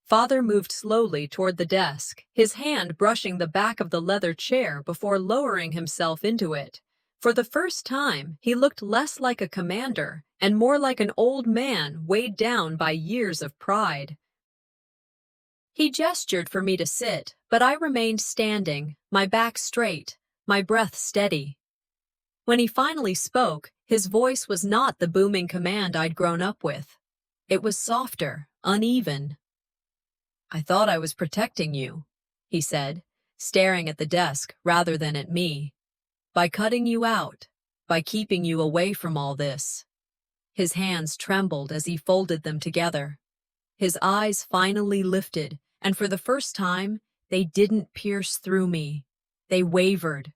Father moved slowly toward the desk, his hand brushing the back of the leather chair before lowering himself into it. For the first time, he looked less like a commander and more like an old man weighed down by years of pride. He gestured for me to sit, but I remained standing, my back straight, my breath steady. When he finally spoke, his voice was not the booming command I'd grown up with. It was softer, uneven. "I thought I was protecting you," he said, staring at the desk rather than at me. "By cutting you out, by keeping you away from all this." His hands trembled as he folded them together. His eyes finally lifted, and for the first time, they didn't pierce through me. They wavered.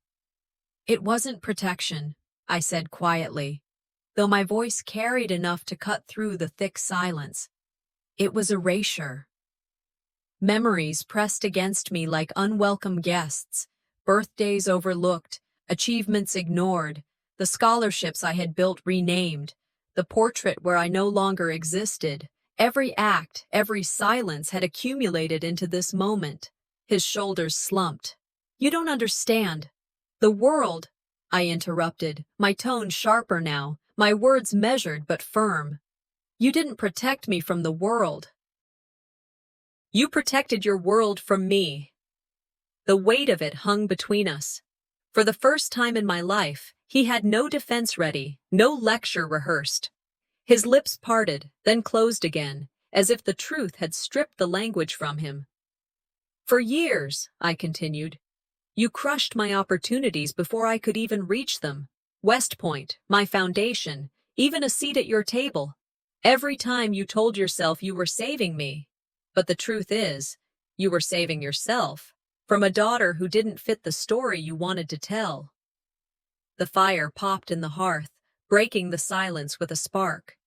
"It wasn't protection," I said quietly, though my voice carried enough to cut through the thick silence. "It was erasure." Memories pressed against me like unwelcome guests, birthdays overlooked, achievements ignored, the scholarships I had built renamed, the portrait where I no longer existed. Every act, every silence had accumulated into this moment. His shoulders slumped. "You don't understand. The world," I interrupted, my tone sharper now, my words measured but firm. "You didn't protect me from the world. You protected your world from me." The weight of it hung between us. For the first time in my life, he had no defense ready, no lecture rehearsed. His lips parted, then closed again, as if the truth had stripped the language from him. "For years," I continued, "you crushed my opportunities before I could even reach them. West Point, my foundation, even a seat at your table. Every time you told yourself you were saving me. But the truth is, you were saving yourself from a daughter who didn't fit the story you wanted to tell." The fire popped in the hearth, breaking the silence with a spark.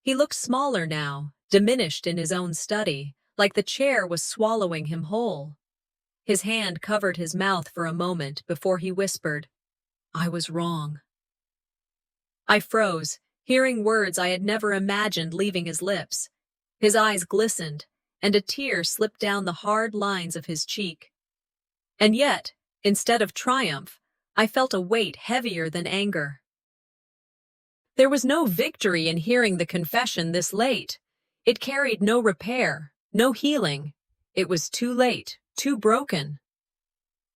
He looked smaller now, diminished in his own study, like the chair was swallowing him whole. His hand covered his mouth for a moment before he whispered, "I was wrong." I froze, hearing words I had never imagined leaving his lips. His eyes glistened, and a tear slipped down the hard lines of his cheek. And yet, instead of triumph, I felt a weight heavier than anger. There was no victory in hearing the confession this late. It carried no repair, no healing. It was too late, too broken.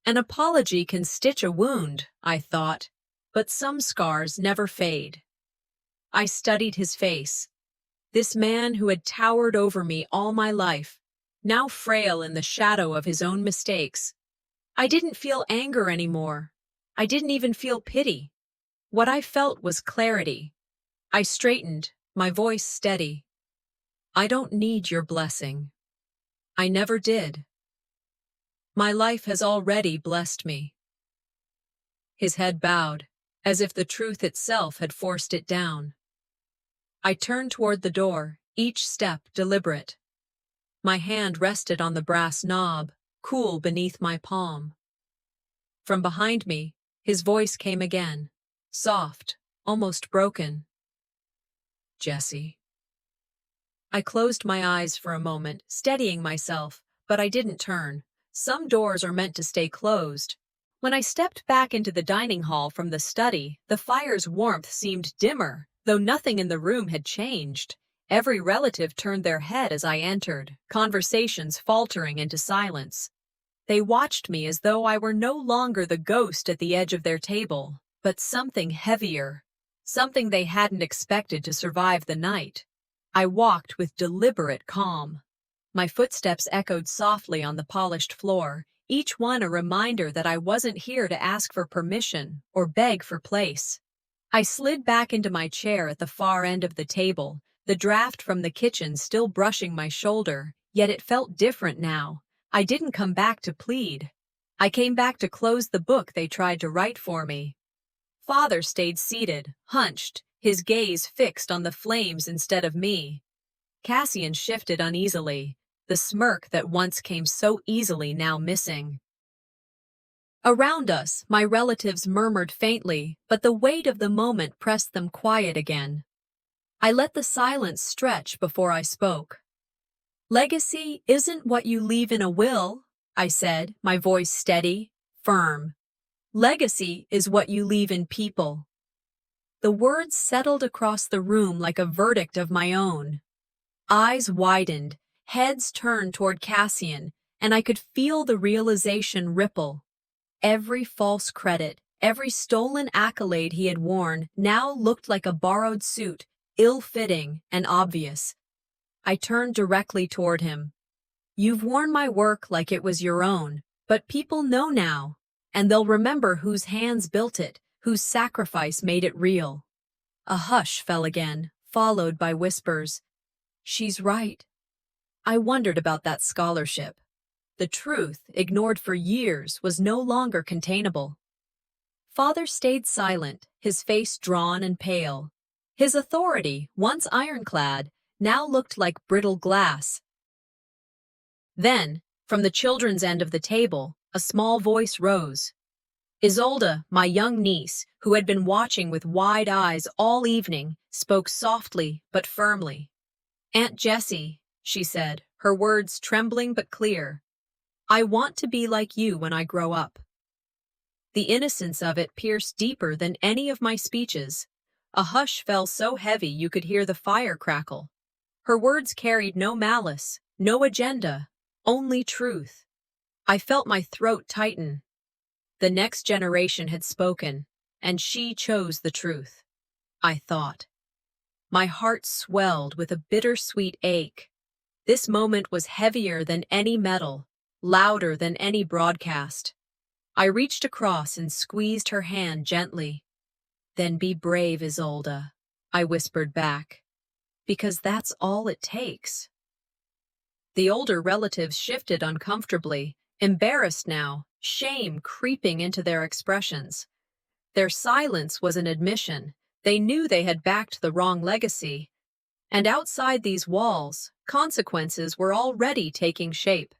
An apology can stitch a wound, I thought, but some scars never fade. I studied his face. This man who had towered over me all my life, now frail in the shadow of his own mistakes. I didn't feel anger anymore. I didn't even feel pity. What I felt was clarity. I straightened, my voice steady. "I don't need your blessing. I never did. My life has already blessed me." His head bowed, as if the truth itself had forced it down. I turned toward the door, each step deliberate. My hand rested on the brass knob, cool beneath my palm. From behind me, his voice came again, soft, almost broken. "Jessie." I closed my eyes for a moment, steadying myself, but I didn't turn. Some doors are meant to stay closed. When I stepped back into the dining hall from the study, the fire's warmth seemed dimmer, though nothing in the room had changed. Every relative turned their head as I entered, conversations faltering into silence. They watched me as though I were no longer the ghost at the edge of their table, but something heavier, something they hadn't expected to survive the night. I walked with deliberate calm. My footsteps echoed softly on the polished floor, each one a reminder that I wasn't here to ask for permission or beg for place. I slid back into my chair at the far end of the table, the draft from the kitchen still brushing my shoulder, yet it felt different now. I didn't come back to plead. I came back to close the book they tried to write for me. Father stayed seated, hunched, his gaze fixed on the flames instead of me. Cassian shifted uneasily, the smirk that once came so easily now missing. Around us, my relatives murmured faintly, but the weight of the moment pressed them quiet again. I let the silence stretch before I spoke. Legacy isn't what you leave in a will, I said, my voice steady, firm. Legacy is what you leave in people. The words settled across the room like a verdict of my own. Eyes widened, heads turned toward Cassian, and I could feel the realization ripple. Every false credit, every stolen accolade he had worn now looked like a borrowed suit, ill-fitting and obvious. I turned directly toward him. You've worn my work like it was your own, but people know now, and they'll remember whose hands built it, whose sacrifice made it real. A hush fell again, followed by whispers. She's right. I wondered about that scholarship. The truth, ignored for years, was no longer containable. Father stayed silent, his face drawn and pale. His authority, once ironclad, now looked like brittle glass. Then, from the children's end of the table, a small voice rose. Isolde, my young niece, who had been watching with wide eyes all evening, spoke softly but firmly. Aunt Jessie, she said, her words trembling but clear, I want to be like you when I grow up. The innocence of it pierced deeper than any of my speeches. A hush fell so heavy you could hear the fire crackle. Her words carried no malice, no agenda, only truth. I felt my throat tighten. The next generation had spoken, and she chose the truth, I thought. My heart swelled with a bittersweet ache. This moment was heavier than any medal, louder than any broadcast. I reached across and squeezed her hand gently. Then be brave, Isolde, I whispered back, because that's all it takes. The older relatives shifted uncomfortably, embarrassed now, shame creeping into their expressions. Their silence was an admission. They knew they had backed the wrong legacy. And outside these walls, consequences were already taking shape.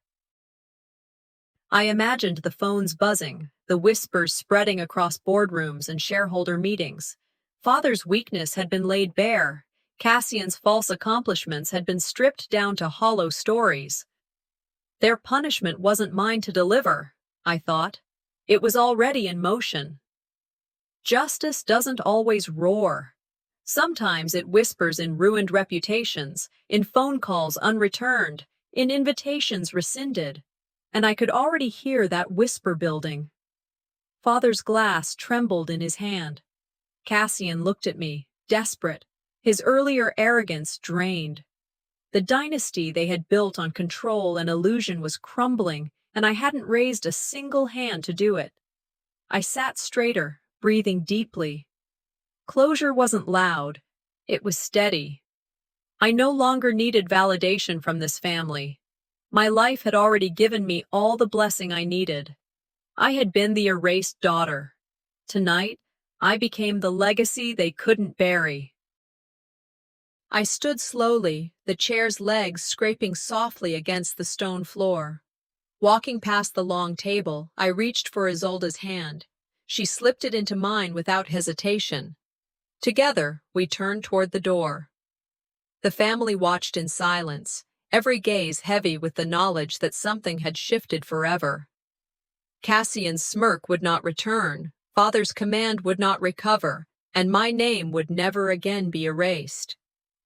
I imagined the phones buzzing, the whispers spreading across boardrooms and shareholder meetings. Father's weakness had been laid bare. Cassian's false accomplishments had been stripped down to hollow stories. Their punishment wasn't mine to deliver, I thought. It was already in motion. Justice doesn't always roar. Sometimes it whispers in ruined reputations, in phone calls unreturned, in invitations rescinded. And I could already hear that whisper building. Father's glass trembled in his hand. Cassian looked at me, desperate, his earlier arrogance drained. The dynasty they had built on control and illusion was crumbling, and I hadn't raised a single hand to do it. I sat straighter, breathing deeply. Closure wasn't loud. It was steady. I no longer needed validation from this family. My life had already given me all the blessing I needed. I had been the erased daughter. Tonight, I became the legacy they couldn't bury. I stood slowly, the chair's legs scraping softly against the stone floor. Walking past the long table, I reached for Isolde's hand. She slipped it into mine without hesitation. Together, we turned toward the door. The family watched in silence, every gaze heavy with the knowledge that something had shifted forever. Cassian's smirk would not return, Father's command would not recover, and my name would never again be erased.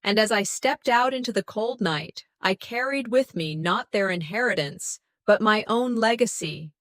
And as I stepped out into the cold night, I carried with me not their inheritance, but my own legacy,